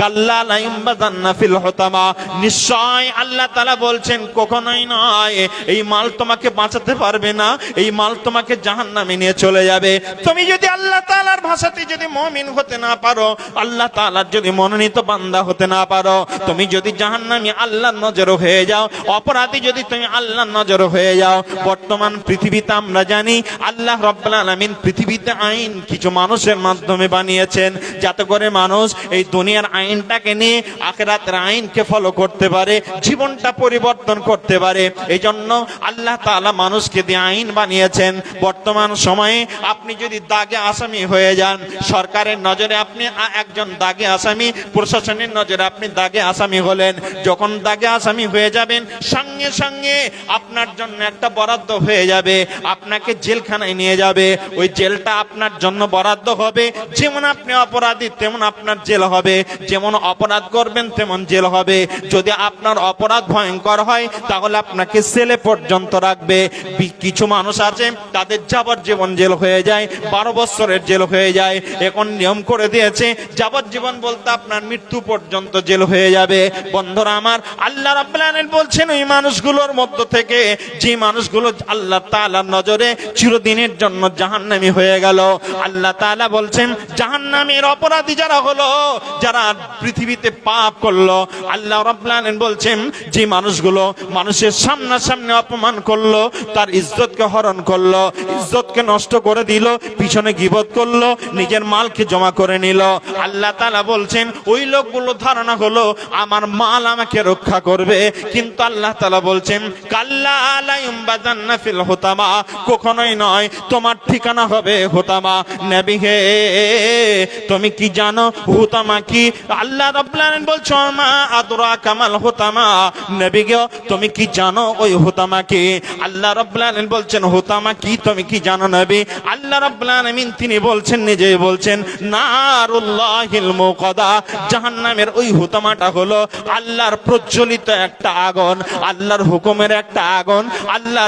কাল্লা লা ইউমবাযান্না ফিল হুতামা, নিশ্চয় আল্লাহ তাআলা বলছেন কখনোই নয়, এই মাল তোমাকে বাঁচাতে পারবে না, এই মাল তোমাকে জাহান্নামে নিয়ে চলে যাবে। তুমি যদি আল্লাহ তাআলার ভাষাতে যদি মুমিন হতে না পারো, আল্লাহ তাআলার যদি মনোনীত বান্দা হতে না পারো, তুমি যদি জাহান্নামী আল্লাহর নজরে হয়ে যাও, অপরাধী যদি তুমি আল্লাহর নজরে হয়ে যাও। বর্তমান পৃথিবীতে আমরা জানি আল্লাহ রাব্বুল আলামিন পৃথিবীতে আইন কিছু মানুষের মাধ্যমে বানিয়েছেন, যাতে করে মানুষ এই দুনিয়ার আইনটাকে নিয়ে আখিরাতের আইনকে ফলো করতে পারে, জীবনটা পরিবর্তন করতে পারে। এই জন্য আল্লাহ তাআলা মানুষকে দিয়ে আইন বানিয়েছেন। বর্তমান সময়ে আপনি যদি দাগে আসামি হয়ে যান, সরকারের নজরে আপনি একজন দাগে আসামি, প্রশাসনের নজরে আপনি দাগে আসামি হলেন। যখন দাগে আসামি হয়ে যাবেন, সঙ্গে সঙ্গে আপনার জন্য একটা বরাদ্দ হয়ে যাবে, আপনাকে জেলখানায় নিয়ে যাবে। ওই জেলটা আপনার জন্য বরাদ্দ হবে। যেমন আপনি অপরাধী তেমন আপনার জেল হবে, যেমন অপরাধ করবেন তেমন জেল হবে। যদি আপনার অপরাধ ভয়ঙ্কর হয় তাহলে আপনাকে সেলে পর্যন্ত রাখবে। কিছু মানুষ আছে তাদের যাবজ্জীবন জেল হয়ে যায়, 12 বছরের জেল হয়ে যায়। এখন নিয়ম করে দিয়েছে যাবজ্জীবন বলতে আপনার মৃত্যু পর্যন্ত জেল হয়ে যাবে। বন্ধুরা আমার, আল্লাহ রাব্বুল আলামিন বলছেন ওই মানুষগুলোর মধ্য থেকে যে মানুষগুলো আল্লাহ তাআলার নজরে চিরদিনের জন্য জাহান্নামী হয়ে গেল, আল্লাহ তাআলা বলছেন জাহান্নামীর অপরাধী যারা হলো, যারা পৃথিবীতে পাপ করলো, আল্লাহ রাব্বুল আলামিন বলছেন যে মানুষগুলো মানুষের সামনাসামনি অপমান করলো, তার ইজ্জতকে হরণ করলো, ইজ্জতকে নষ্ট করে দিল, পিছনে গীবত করলো, নিজের মালকে জমা করে নিল, আল্লাহ তাআলা বলছেন ওই লোকগুলো ধারণা হলো আমার মাল আমাকে রক্ষা করবে। কিন্তু আল্লাহ তাআলা বলছেন কাল্লা লা ইউমবাযান্না ফিল হুতামা, কখনোই নয়, তোমার ঠিকানা হবে হুতামা। নবী হে, তুমি কি জানো হুতামা কি? আল্লাহ রাব্বুল আলামিন বলছো মা আদরাকা মাল হুতামা, নবী গো তুমি কি জানো ওই হুতামা কি? আল্লাহ রাব্বুল আলামিন বলছেন হুতামা কি তুমি কি জানো নবী? আল্লাহ রাব্বুল আলামিন তিনি বলছেন, নিজেই বলছেন নারুল্লাহিল মুকাদা, জাহান্নামের ওই হুতামাটা হলো আল্লাহর প্রজ্বলিত একটা আগুন, আল্লাহর হুকুমের একটা আগুন। আল্লাহ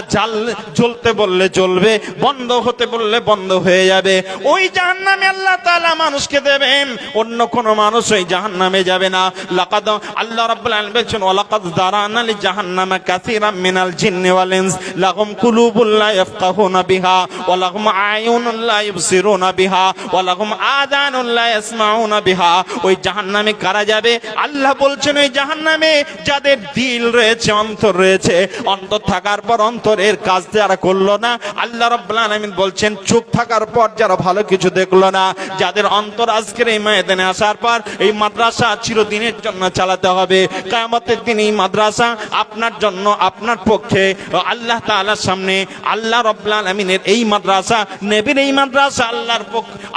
জ্বলতে বললে জ্বলবে, বন্ধ হতে বললে বন্ধ হয়ে যাবে। ওই জাহান্নামে আল্লাহ তাআলা মানুষকে দেবেন, অন্য কোন মানুষ ওই জাহান্নামে যাবে না। লাকাদ, আল্লাহ রাব্বুল আলামিন বলেন ওয়ালাকাদ যারানা লি জাহান্নামা কাসীরাম মিনাল জিন্নি ওয়াল ইনস লাহুম কুলুবুল লা ইয়াফকাহুনা বিহা ওয়া লাহুম আয়ুনুন লা ইবসিরুনা বিহা ওয়া লাহুম আযানুন লা ইয়াসমাউনা বিহা। ওই জাহান্নামে কারা যাবে? আল্লাহ বলছেন ওই জাহান্নামে যাদের দিল রয়েছে, অন্তর রয়েছে, অন্তর থাকার পর অন্তরের কাজ যারা করলো না, আল্লাহ রাব্বুল আলামিন বলছেন চোখ থাকার পর যারা ভালো কিছু দেখলো না, যাদের অন্তর আজকের এই ময়দানে আসার পর এই মাদ্রাসা চিরদিনের জন্য চালাতে হবে। কিয়ামতের দিন এই মাদ্রাসা আপনার জন্য, আপনার পক্ষে আল্লাহ তাআলার সামনে, আল্লাহ রাব্বুল আলামিনের এই মাদ্রাসা, নবীর এই মাদ্রাসা আল্লাহর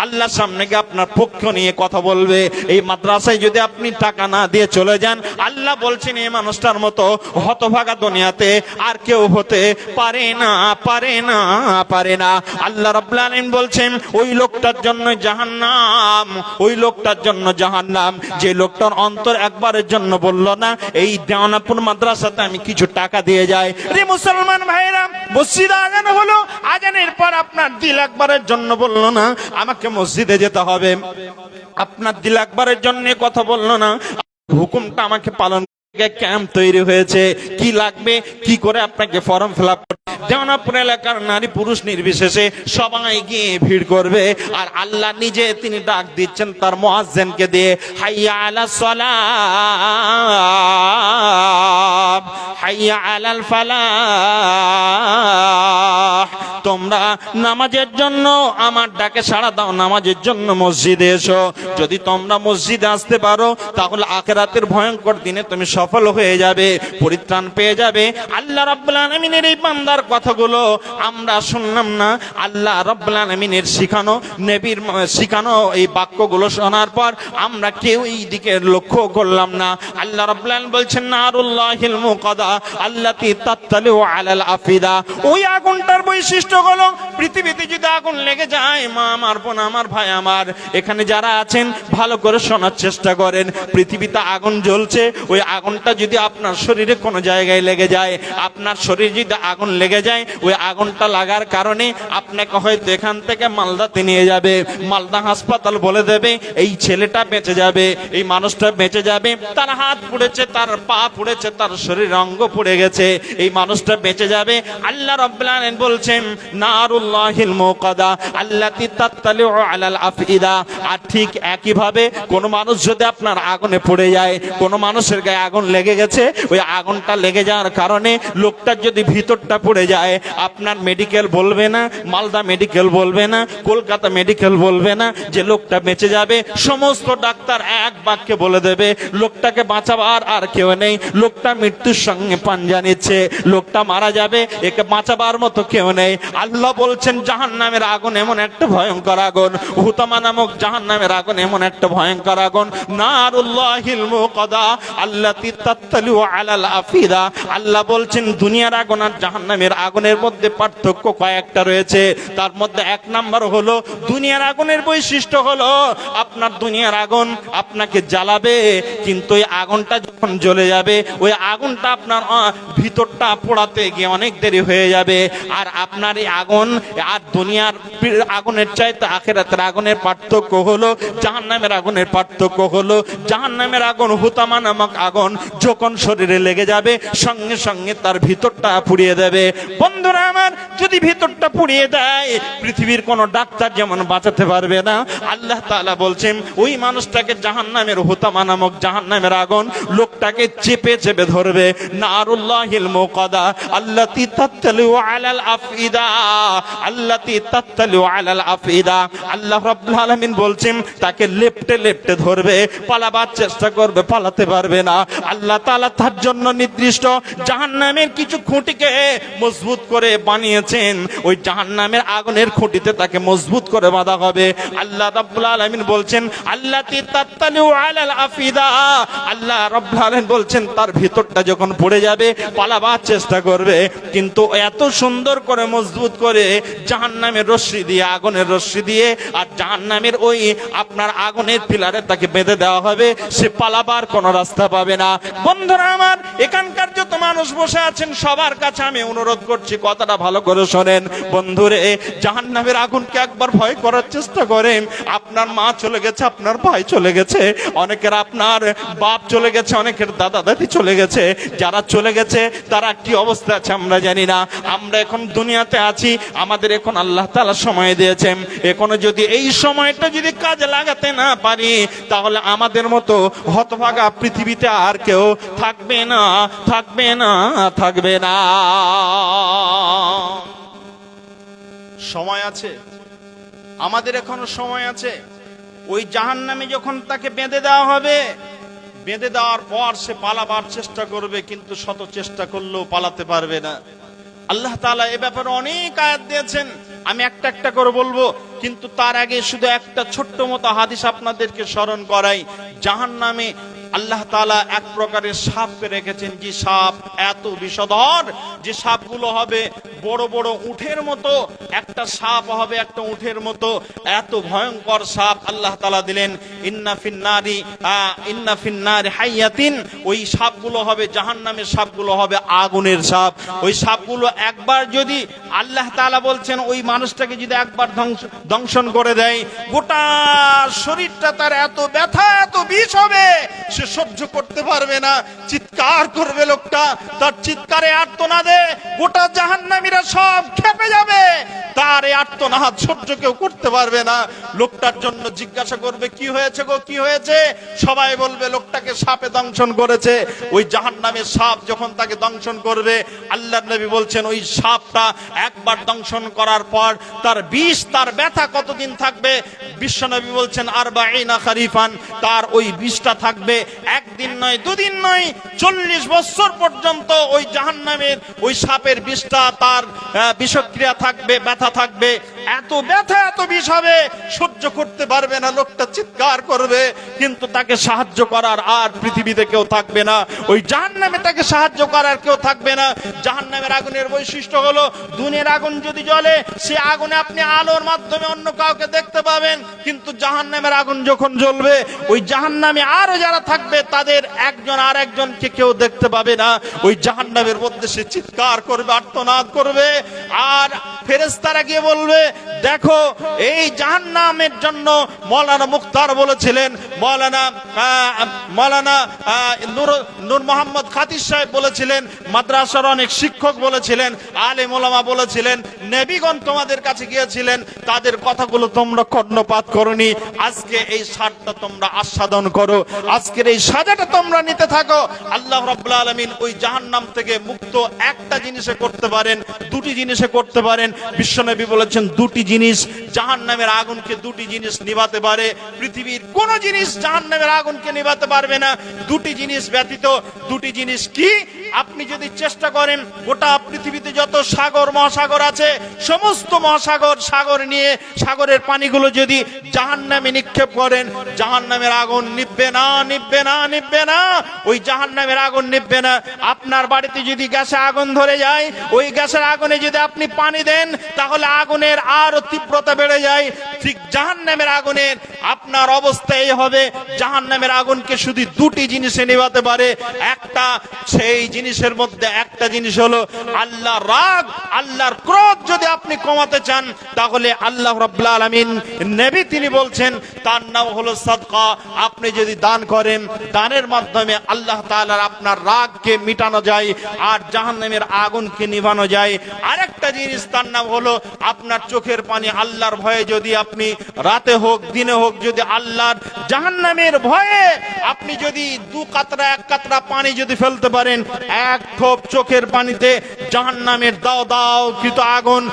আল্লাহর সামনে গিয়ে আপনার পক্ষ নিয়ে কথা বলবে। এই মাদ্রাসায় যদি আপনি টাকা না দিয়ে চলে যান, আল্লাহ বলছেন এই মানুষটার মতো হতভাগা দুনিয়াতে আর কেউ হতে পারে না, পারে না, পারে না। আল্লাহ রাব্বুল আলামিন বলছেন ওই লোকটার জন্য জাহান্নাম, ওই লোকটার জন্য জাহান্নাম যে লোকটার অন্তর একবারের জন্য বলল না এই দেওয়ানাপুর মাদ্রাসাতে আমি কিছু টাকা দিয়ে যাই। রে মুসলমান ভাইরা, মসজিদে আজান হলো, আজানের পর আপনার দিল একবারের জন্য বলল না আমাকে মসজিদে যেতে হবে, আপনার দিল একবারের জন্য কথা বলল না, হুকুমটা আমাকে পালন। ক্যাম্প তৈরি হয়েছে, কি লাগবে, কি করে আপনাকে ফর্ম ফিল আপ করতে, দেওয়ানাপুর এলাকার নারী পুরুষ নির্বিশেষে সবাই গিয়ে ভিড় করবে। আর আল্লাহ নিজে তিনি ডাক দিচ্ছেন তার মুয়াজ্জিনকে দিয়ে, হাইয়া আলাস সালাহ, হাইয়া আলাল ফালাহ, তোমরা নামাজের জন্য আমার ডাকে সাড়া দাও, নামাজের জন্য মসজিদে এসো। যদি তোমরা মসজিদে আসতে পারো তাহলে আখিরাতের ভয়ঙ্কর দিনে তুমি সফল হয়ে যাবে, পরিত্রাণ পেয়ে যাবে। আল্লাহ রাব্বুল আলামিনের এই বান্দার কথাগুলো আমরা শুনলাম না, আল্লাহ রাব্বুল আলামিনের শিখানো, নবীর শিখানো এই বাক্যগুলো শোনার পর আমরা কেউ এই দিকে লক্ষ্য করলাম না। আল্লাহ রাব্বুল আলামিন বলছেন নারুল্লাহিল মুকাদা আল্লাতী তাত্তালিউ আলাল আফিদা, ওই আগুনটার বৈশিষ্ট্য হলো পৃথিবীতে যদি আগুন লেগে যায়, মা আমার, বোন আমার, ভাই আমার, এখানে যারা আছেন ভালো করে শোনার চেষ্টা করেন। পৃথিবীতে আগুন জ্বলছে, ওই আগুনটা যদি আপনার শরীরে কোনো জায়গায় লেগে যায়, আপনার শরীরে যদি আগুন লেগে যায়, ওই আগুনটা লাগার কারণে আপনাকে হয়তো এখান থেকে মালদাতে নিয়ে যাবে, মালদা হাসপাতাল বলে দেবে এই ছেলেটা বেঁচে যাবে, এই মানুষটা বেঁচে যাবে, তার হাত পুড়েছে, তার পা পুড়েছে, তার শরীর অঙ্গ পুড়ে গেছে, এই মানুষটা বেঁচে যাবে। আল্লাহ রাব্বুল আলামিন বলছেন নারুল্লাহিল মুকাদা আল্লাতী তাত্তালিউ আলাল আফইদা। আর ঠিক একই ভাবে কোন মানুষ যদি আপনার আগুনে পড়ে যায়, কোন মানুষের গায়ে আগুন লেগে গেছে, ওই আগুনটা লেগে যাওয়ার কারণে লোকটার যদি ভিতরটা পড়ে যায়, আপনার মেডিকেল বলবে না, মালদা মেডিকেল বলবে না, কলকাতা মেডিকেল বলবে না যে লোকটা বেঁচে যাবে। সমস্ত ডাক্তার এক বাক্যে বলে দেবে লোকটাকে বাঁচাবার আর কেউ নেই, লোকটা মৃত্যুর সঙ্গে পাঞ্জা নিচ্ছে, লোকটা মারা যাবে, একে বাঁচাবার মতো কেউ নেই। আল্লাহ বলছেন জাহান্নামের আগুন এমন একটা ভয়ঙ্কর আগুন, হুতামা নামক জাহান্নামের আগুন এমন একটা ভয়ঙ্কর আগুন, নারুল্লাহিল মুকাদা আল্লাতী তাত্তালিউ আলাল আফিদা। আল্লাহ বলছেন দুনিয়ার আগুন আর জাহান্নামের আগুনের মধ্যে পার্থক্য কয়েকটা রয়েছে। তার মধ্যে এক নাম্বার হলো দুনিয়ার আগুনের বৈশিষ্ট্য হলো আপনার দুনিয়ার আগুন আপনাকে জ্বালাবে, কিন্তু ওই আগুনটা যখন জ্বলে যাবে, ওই আগুনটা আপনার ভিতরটা পোড়াতে গিয়ে অনেক দেরি হয়ে যাবে। আর আপনার এই আগুন আর দুনিয়ার আগুনের চাইতে আখিরাতের আগুনের পার্থক্য হলো, জাহান্নামের আগুনের পার্থক্য হলো, জাহান্নামের আগুন হুতামা নামক আগুন যখন শরীরে লেগে যাবে সঙ্গে সঙ্গে তার ভিতরটা পুড়িয়ে দেবে। বন্ধুরা আমার, যদি ভিতরটা পুড়িয়ে দেয় পৃথিবীর কোন ডাক্তার যেমন বাঁচাতে পারবে না, আল্লাহ তাআলা বলছেন ওই মানুষটাকে জাহান্নামের হুতামা নামক জাহান্নামের আগুন লোকটাকে চেপে চেপে ধরবে। নারুল্লাহিল মুকাদা আল্লাতী তাত্তালিউ আলাল আফইদা আল্লাতী তাত্তালিউ আলাল আফইদা। আল্লাহ রাব্বুল আলামিন বলছেন তাকে লেপ্টে লেপ্টে ধরবে, পালাবার চেষ্টা করবে, পালাতে পারবে না। আল্লাহ তাআলা তার জন্য নির্দিষ্ট জাহান্নামের কিছু খুঁটিকে মজবুত করে বানিয়েছেন, ওই জাহান্নামের আগুনের খুঁটিতে তাকে মজবুত করে বাঁধা হবে। আল্লাহ রাব্বুল আলামিন বলছেন আল্লাতী তাত্তালিউ আলাল আফিদা। আল্লাহ রাব্বুল আলামিন বলছেন তার ভিতরটা যখন পড়ে যাবে পালাবার চেষ্টা করবে, কিন্তু এত সুন্দর করে মজবুত করে জাহান্নামের রশ্মি দিয়ে, আগুনের রশ্মি দিয়ে আর জাহান্নামের ওই আপনার আগুনের পিলারে তাকে বেঁধে দেওয়া হবে, সে পালাবার কোনো রাস্তা পাবে না। বন্ধুরা আমার, এখানকার যত মানুষ বসে আছেন সবার কাছে আমি অনুরোধ করছি কথাটা ভালো করে শোনেন। বন্ধুরে, জাহান্নামের আগুনকে একবার ভয় করার চেষ্টা করেন। আপনার মা চলে গেছে, আপনার ভাই চলে গেছে, অনেকের আপনার বাপ চলে গেছে, অনেকের দাদা দাদি চলে গেছে। যারা চলে গেছে তারা কি অবস্থা আছে আমরা জানি না। আমরা এখন দুনিয়াতে আছি, আমাদের এখন আল্লাহ তাআলা সময় দিয়েছেন, এখনো যদি এই সময়টা যদি কাজে লাগাতে না পারি তাহলে আমাদের মতো হতভাগা পৃথিবীতে আর কেউ থাকবে না, থাকবে না, থাকবে না। সময় আছে, আমাদের এখনো সময় আছে। ওই জাহান্নামে যখন তাকে বেঁধে দেওয়া হবে, বেঁধে দেওয়ার পর সে পালাবার চেষ্টা করবে, কিন্তু শত চেষ্টা করলেও পালাতে পারবে না। আল্লাহ তাআলা এ ব্যাপারে অনেক আয়াত দিয়েছেন, আমি একটা একটা করে বলবো, কিন্তু তার আগে শুধু একটা ছোট্ট মতো হাদিস আপনাদেরকে স্মরণ করাই। জাহান্নামে আল্লাহ তাআলা এক প্রকারের সাপ রেখেছেন, যে সাপ এত বিষধর, যে সাপগুলো হবে বড় বড় উটের মতো, একটা সাপ হবে একটা উটের মতো, এত ভয়ঙ্কর সাপ আল্লাহ তাআলা দিলেন। ইন্না ফিন্নারি হাইয়াতিন, ওই সাপগুলো হবে, জাহান্নামের সাপগুলো হবে আগুনের সাপ। ওই সাপগুলো একবার যদি আল্লাহ তাআলা বলছেন ওই মানুষটাকে যদি একবার দংশন করে দেয়, গোটা শরীরটা তার এত ব্যথা, এত বিষ হবে, সে সহ্য করতে পারবে না, চিৎকার করবে লোকটা। তার চিৎকারে আর্তনাদে গোটা জাহান্নামীরা সব খেপে যাবে, তার এই আর্তনাদ সহ্য কেউ করতে পারবে না। লোকটার জন্য জিজ্ঞাসা করবে কি হয়েছে গো, কি হয়েছে? সবাই বলবে লোকটাকে সাপে দংশন করেছে। ওই জাহান্নামের সাপ যখন তাকে দংশন করবে, আল্লাহর নবী বলছেন ওই সাপটা একবার দংশন করার পর তার বিষ, তার ব্যথা কতদিন থাকবে? বিশ্বনবী বলছেন 40 খারিফান, তার ওই বিষটা থাকবে একদিন নয়, দুদিন নয়, 40 বছর পর্যন্ত ওই জাহান্নামের ওই সাপের বিষটা, তার বিষক্রিয়া থাকবে, ব্যথা থাকবে। এত ব্যথা এত বিষ হবে, সহ্য করতে পারবে না, লোকটা চিৎকার করবে, কিন্তু তাকে সাহায্য করার আর পৃথিবীতে কেউ থাকবে না। ওই জাহান্নামে তাকে সাহায্য করার কেউ থাকবে না। জাহান্নামের আগুনের বৈশিষ্ট্য হলো, দুনিয়ার আগুন যদি জ্বলে, সে আগুনে আপনি আলোর মাধ্যমে অন্য কাউকে দেখতে পাবেন, কিন্তু জাহান্নামের আগুন যখন জ্বলবে, ওই জাহান্নামে আরো যারা থাকবে তাদের একজন আর একজনকে কেউ দেখতে পাবে না। ওই জাহান্নামের মধ্যে সে চিৎকার করবে, আর্তনাদ করবে, আর ফেরেশতারা গিয়ে বলবে, দেখো এই জাহান্নামের জন্য মৌলানা মুখতার বলেছিলেন, মৌলানা নূর মোহাম্মদ খাতির সাহেব বলেছিলেন, মাদ্রাসার অনেক শিক্ষক বলেছিলেন, আলেম ওলামা বলেছিলেন, নবীগণ তোমাদের কাছে গিয়েছিলেন, তাদের কথাগুলো তোমরা কর্ণপাত করনি। আজকে এই সারটা তোমরা আস্বাদন করো, আজকের এই সাজাটা তোমরা নিতে থাকো। আল্লাহ রাব্বুল আলামিন ওই জাহান্নাম থেকে মুক্ত একটা জিনিসে করতে পারেন, দুটি জিনিসে করতে পারেন। বিশ্বনবী বলেছেন, দুটি জিনিস জাহান্নামের আগুনকে, দুটি জিনিস নিভাতে পারে, পৃথিবীর কোন জিনিস জাহান্নামের আগুনকে নিভাতে পারবে না, দুটি জিনিস ব্যতীত। দুটি জিনিস কি? আপনি যদি চেষ্টা করেন, গোটা পৃথিবীতে যত সাগর মহাসাগর আছে, সমস্ত মহাসাগর সাগর নিয়ে সাগরের পানিগুলো যদি জাহান্নামে নিক্ষেপ করেন, জাহান্নামের আগুন নিভবে না, নিভবে না, নিভবে না। ওই জাহান্নামের আগুন নিভবে না। আপনার বাড়িতে যদি গ্যাসে আগুন ধরে যায়, ওই গ্যাসের আগুনে যদি আপনি পানি দেন, তাহলে আগুনের আরো তীব্রতা বেড়ে যায়। ঠিক জাহান্নামের আগুনের আপনার অবস্থা এই হবে। জাহান্নামের আগুনকে শুধু দুটি জিনিসে নিভাতে পারে। একটা, সেই জিনিসের মধ্যে একটা জিনিস হলো আল্লাহর রাগ, আল্লাহর ক্রোধ। যদি আপনি কমাতে চান, তাহলে আল্লাহ রাব্বুল আলামিন, নবী তিনি বলছেন, তার নাম হলো সাদকা। আপনি যদি দান করেন, দানের মাধ্যমে আল্লাহ তাআলার আপনার রাগকে মিটানো যায় আর জাহান্নামের আগুনকে নিভানো যায়। আরেকটা জিনিস, তার নাম হলো আপনার চোখের পানি। আল্লাহর ভয়ে যদি আপনি রাতে হোক দিনে হোক, যদি আল্লাহর জাহান্নামের ভয়ে আপনি যদি দু কাতরা এক কাতরা পানি যদি ফেলতে পারেন, এক ঠোপ চোখের পানিতে জাহান্নামের দাও দাও কৃত আগুন,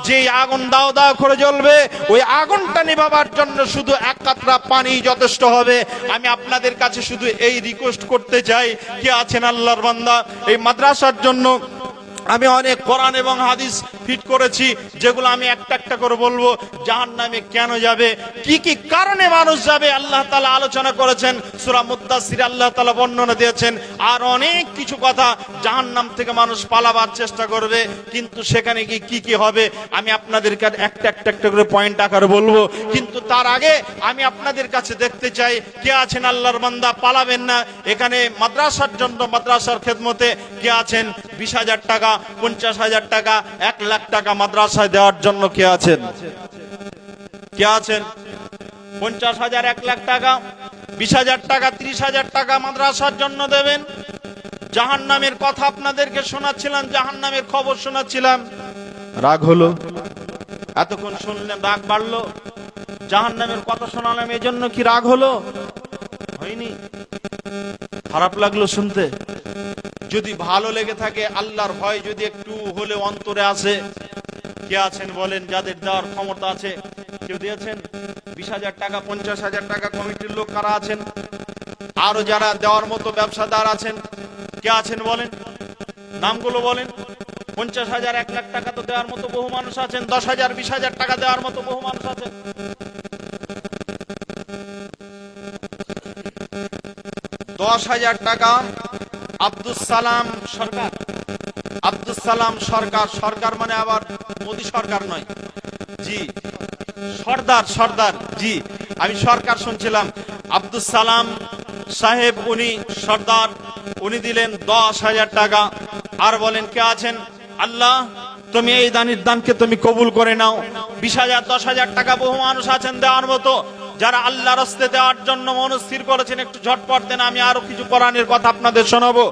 যে আগুন দাও দাও করে জ্বলবে, ওই আগুনটা নিভাবার জন্য শুধু এক কাতরা পানি যথেষ্ট হবে। আমি আপনাদের কাছে শুধু এই রিকোয়েস্ট করতে চাই, কে আছেন আল্লাহর বান্দা, এই মাদ্রাসার জন্য আমি অনেক কোরআন এবং হাদিস ফিট করেছি, যেগুলো আমি একটা একটা করে বলবো। জাহান্নামে কেন যাবে, কি কি কারণে মানুষ যাবে, আল্লাহ তাআলা আলোচনা করেছেন। সূরা মুদ্দাসসির আল্লাহ তাআলা বর্ণনা দিয়েছেন। আর অনেক কিছু কথা, জাহান্নাম থেকে মানুষ পালাবার চেষ্টা করবে, কিন্তু সেখানে গিয়ে কি কি হবে আমি আপনাদেরকে একটা একটা করে পয়েন্ট আকারে বলবো। কিন্তু তার আগে আমি আপনাদের কাছে দেখতে চাই, কে আছেন আল্লাহর বান্দা, পালাবেন না। এখানে মাদ্রাসার জন্য, মাদ্রাসার খেদমতে কে আছেন 20,000 টাকা, 50,000 টাকা, 1 লাখ টাকা মাদ্রাসায় দেওয়ার জন্য কে আছেন? কে আছেন? 50,000, 1 লাখ টাকা, 20,000 টাকা, 30,000 টাকা মাদ্রাসার জন্য দেবেন। জাহান্নামের কথা আপনাদেরকে শোনাচ্ছিলাম, জাহান্নামের খবর শোনাচ্ছিলাম, রাগ হলো? এতক্ষণ শুনলেন, রাগ বাড়লো? জাহান্নামের কথা শোনালাম, এজন্য কি রাগ হলো? হয়নি? খারাপ লাগলো শুনতে? যদি ভালো লেগে থাকে, আল্লাহর ভয় যদি একটু হলে অন্তরে আসে, কে আছেন বলেন যাদের দেওয়ার ক্ষমতা আছে? কেউ দিয়েছেন? 20,000 টাকা, 50,000 টাকা কমিটির লোক কারা আছেন? আরো যারা দেওয়ার মতো ব্যবসাদার আছেন, কে আছেন বলেন? নামগুলো বলেন। 50,000, 1 লাখ টাকা তো দেওয়ার মতো বহু মানুষ আছেন। 10,000, 20,000 টাকা দেওয়ার মতো বহু মানুষ আছেন। 10,000 টাকা আব্দুস সালাম সরকার। আব্দুস সালাম সরকার, সরকার মানে আবার মোদি সরকার নয়, জি সর্দার, সর্দার, জি আমি সরকার শুনছিলাম। আব্দুস সালাম সাহেব, উনি সর্দার, উনি দিলেন 10,000 টাকা। আর বলেন কে আছেন? আল্লাহ তুমি এই দানের দানকে তুমি কবুল করে নাও। 20,000, 10,000 টাকা বহু মানুষ আছেন দেওয়ার মতো, যারা আল্লাহর রাস্তাতে দেওয়ার জন্য মনস্থির করেছেন। একটু ঝটপট দেন, আমি আরো কিছু কোরআনের কথা আপনাদের শোনাবো,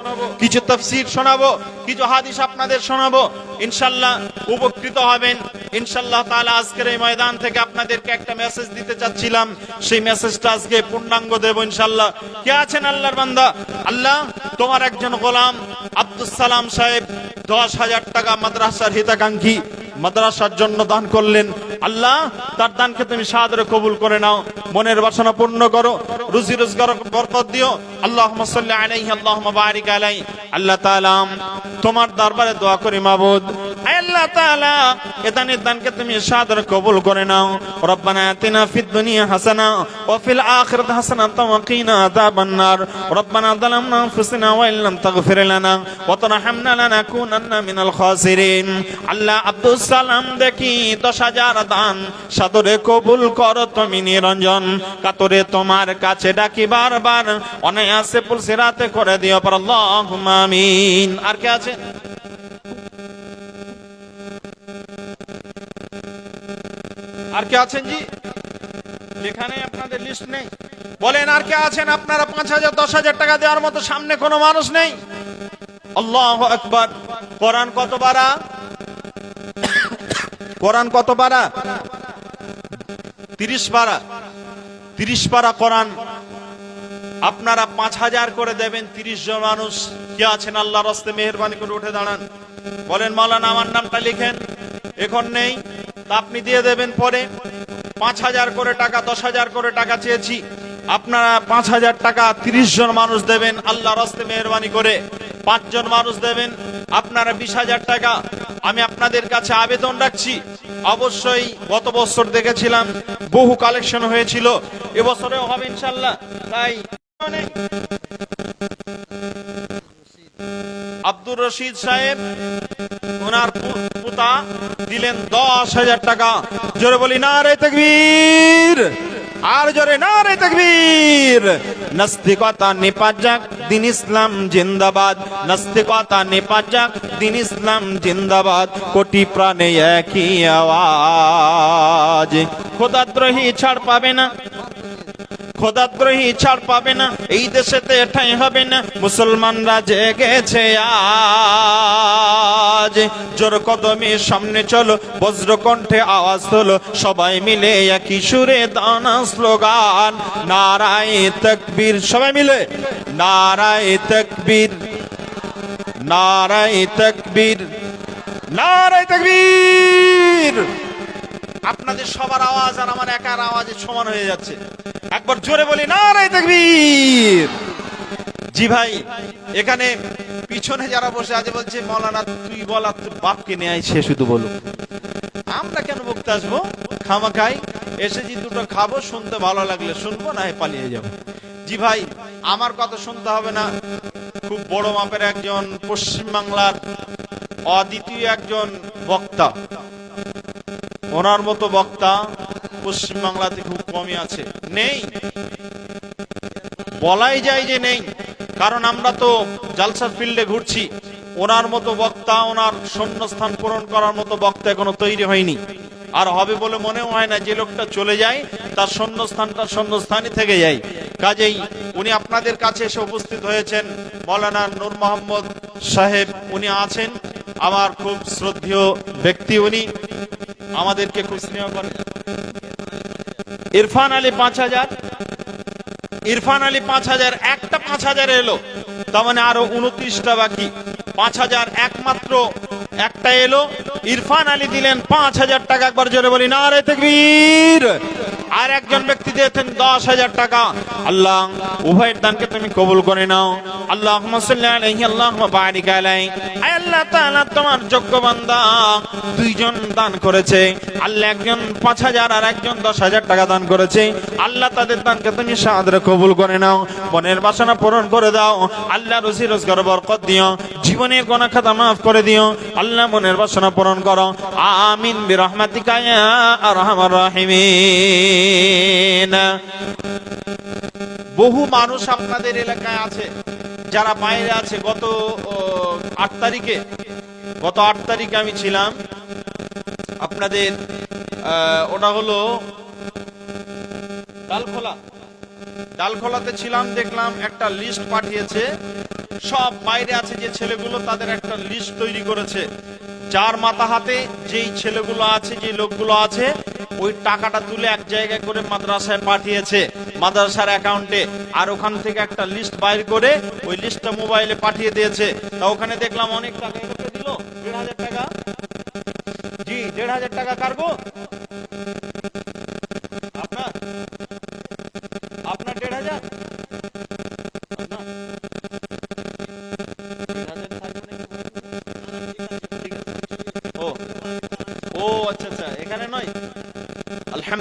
কিছু তাফসীর শোনাবো, কিছু হাদিস আপনাদের শোনাবো। ইনশাআল্লাহ উপকৃত হবেন ইনশাআল্লাহ তাআলা। আজকের এই ময়দান থেকে আপনাদেরকে একটা মেসেজ দিতে চাচ্ছিলাম, সেই মেসেজটা আজকে পূর্ণাঙ্গ দেব ইনশাআল্লাহ। কে আছেন আল্লাহর বান্দা? আল্লাহ তোমার একজন গোলাম আব্দুস সালাম সাহেব 10,000 টাকা মাদ্রাসার হিতাকাঙ্ক্ষী, মাদ্রাসার জন্য দান করলেন। আল্লাহ তার দানকে তুমি সাদরে কবুল করে নাও, মনের বাসনা পূর্ণ করো, রুজি রোজগার বরকত দিও। আল্লাহুম্মা সাল্লি আলাইহি, আল্লাহুম্মা বারিক আলাইহি। আল্লাহ তাআলা তোমার দরবারে দোয়া করি মাবুদ, আল্লাহ তাআলা এ দানের দানকে তুমি সাদর কবুল করে নাও। রব্বানা আতিনা ফিদ দুনিয়া হাসানা ওয়া ফিল আখিরাতি হাসানাতাও ওয়া কিনা আযাবান নার। রব্বানা যালামনা আনফুসানা ওয়া ইল্লাম তাগফির লানা ওয়া তারহামনা লানাকুনান্না মিনাল খাসিরিন। আল্লাহ আব্দুল সালাম দেখি 10,000 দান সাদরে কবুল করো তুমি নিরঞ্জন কাতরে তোমার কাছে ডাকি বারবার, অনায়াসে পুলসিরাতে করে দিও পর আল্লাহুম্মা আমিন। আর কে আছে? আর কে আছেন জি? লেখা নেই, আপনাদের লিস্ট নেই? বলেন আর কে আছেন? আপনারা 5,000 10,000 টাকা দেওয়ার মতো সামনে কোনো মানুষ নেই? আল্লাহু আকবার। কোরআন কত পারা? কোরআন কত পারা? 30 পারা। 30 পারা কোরআন আপনারা 5,000 করে দেবেন। 30 জন মানুষ কে আছেন আল্লাহর রাস্তায় মেহেরবানি করে উঠে দাঁড়ান। বলেন মাওলানা আমার নামটা লিখেন। এখন নেই তা আপনি দিয়ে দেবেন পরে। 5,000 করে টাকা, 10,000 করে টাকা চেয়েছি, আপনারা 5,000 টাকা 30 জন মানুষ দেবেন আল্লাহর রাস্তায় মেহেরবানি করে। 5 জন মানুষ দেবেন আপনারা 20,000 টাকা। আমি আপনাদের কাছে আবেদন রাখছি, অবশ্যই গত বছর দেখেছিলাম বহু কালেকশন হয়েছিল, এবছরেও হবে ইনশাআল্লাহ। তাই আব্দুর রশিদ সাহেব ওনার পুতা দিলেন 10,000 টাকা। জোরে বলি নারে তাকবীর, আর জোরে নারে তাকবীর। নাস্তিকতা নিপাত যাক, দিন ইসলাম জিন্দাবাদ। নাস্তিকতা নিপাত যাক, দিন ইসলাম জিন্দাবাদ। কোটি প্রাণে একই আওয়াজ। খোদাদ্রোহী ছাড় পাবে না, খোদাদ্রোহী ছাড় পাবে না, এই দেশেতে ঠাঁই হবে না। মুসলমানরা জেগেছে আজ, জোর কদমে সামনে চলো, বজ্রকণ্ঠে আওয়াজ তোলো, সবাই মিলে একই সুরে দানা স্লোগান। নারায়ে তাকবীর, সবাই মিলে নারায়ে তাকবীর, নারায়ে তাকবীর, নারায়ে তাকবীর। আপনাদের সবার আওয়াজ আর আমার একার আওয়াজে সমান হয়ে যাচ্ছে। একবার জোরে বলি নারায়ে তাকবীর। জি ভাই, এখানে পিছনে যারা বসে আছে বলছে মাওলানা তুই বল, তোর বাপকে নিয়ে আয়, সে শুধু বলুক। আমরা কেন বলতে আসবো খামাখাই? এসেছি দুটো খাবো, শুনতে ভালো লাগলে শুনবো, না পালিয়ে যাবো। জি ভাই, আমার কথা শুনতে হবে না। খুব বড় মাপের একজন পশ্চিমবাংলার অদ্বিতীয় একজন বক্তা, ওনার মতো বক্তা পশ্চিমবাংলাতে খুব কমই আছে, নেই বলাই যায় যে নেই, কারণ আমরা তো জালসার ফিল্ডে ঘুরছি। ওনার মতো বক্তা, ওনার শূন্যস্থান পূরণ করার মতো বক্তা এখনো তৈরি হয়নি, আর হবে বলে মনেও হয় না। যে লোকটা চলে যায় তার শূন্যস্থানটা শূন্যস্থানই থেকে যায়। কাজেই উনি আপনাদের কাছে এসে উপস্থিত হয়েছেন। মাওলানা নূর মোহাম্মদ সাহেব উনি আছেন, আমার খুব শ্রদ্ধেয় ব্যক্তি, উনি আমাদেরকে খুব স্নেহ করেন। ইরফান আলী 5,000, ইরফান আলী 5,000, একটা 5,000 এলো, তার মানে আরো 29টা বাকি। 5,000 একমাত্র একটা এলো। ইরফান আলী দিলেন 5,000 টাকা। একবার জোরে বলি নারে তাকবীর। আর একজন ব্যক্তি দিয়েছেন 10,000 টাকা। আল্লাহ উভয়ের দানকে তুমি কবুল করে নাও। আল্লাহুম্মা সাল্লি আলাইহি আল্লাহুম্মা বারিক আলাইহি। আয় আল্লাহ তাআলা, তোমার যোগ্য বান্দা দুইজন দান করেছে। আল্লাহ একজন 5,000 আর একজন 10,000 টাকা দান করেছে। আল্লাহ তাদের দানকে তুমি সাদরে কবুল করে নাও, মনের বাসনা পূরণ করে দাও। আল্লাহ রুজি রোজগার বরকত দিও, জীবনের গুনাহ খাতা মাফ করে দিও। আল্লাহ মনের বাসনা পূরণ করো, আমিন বিরহমাতিকা ইয়া আরহামার রাহিমিন। বহু মানুষ আপনাদের এলাকায় আছে যারা বাইরে আছে। গত 8 তারিখে আমি ছিলাম আপনাদের, ওটা হলো ডালখোলাতে ছিলাম। দেখলাম একটা লিস্ট পাঠিয়েছে, সব বাইরে আছে যে ছেলেগুলো, তাদের একটা লিস্ট তৈরি করেছে। যার মাথা হাতে যেই ছেলেগুলো আছে, যে লোকগুলো আছে, ওই টাকাটা তুলে এক জায়গায় করে মাদ্রাসায় পাঠিয়েছে, মাদ্রাসার অ্যাকাউন্টে। আর ওখান থেকে একটা লিস্ট বাইর করে ওই লিস্টটা মোবাইলে পাঠিয়ে দিয়েছে। তা ওখানে দেখলাম অনেক টাকা দিল, 1,500 টাকা। জি, 1,500 টাকা কারগো আপনার 1,500।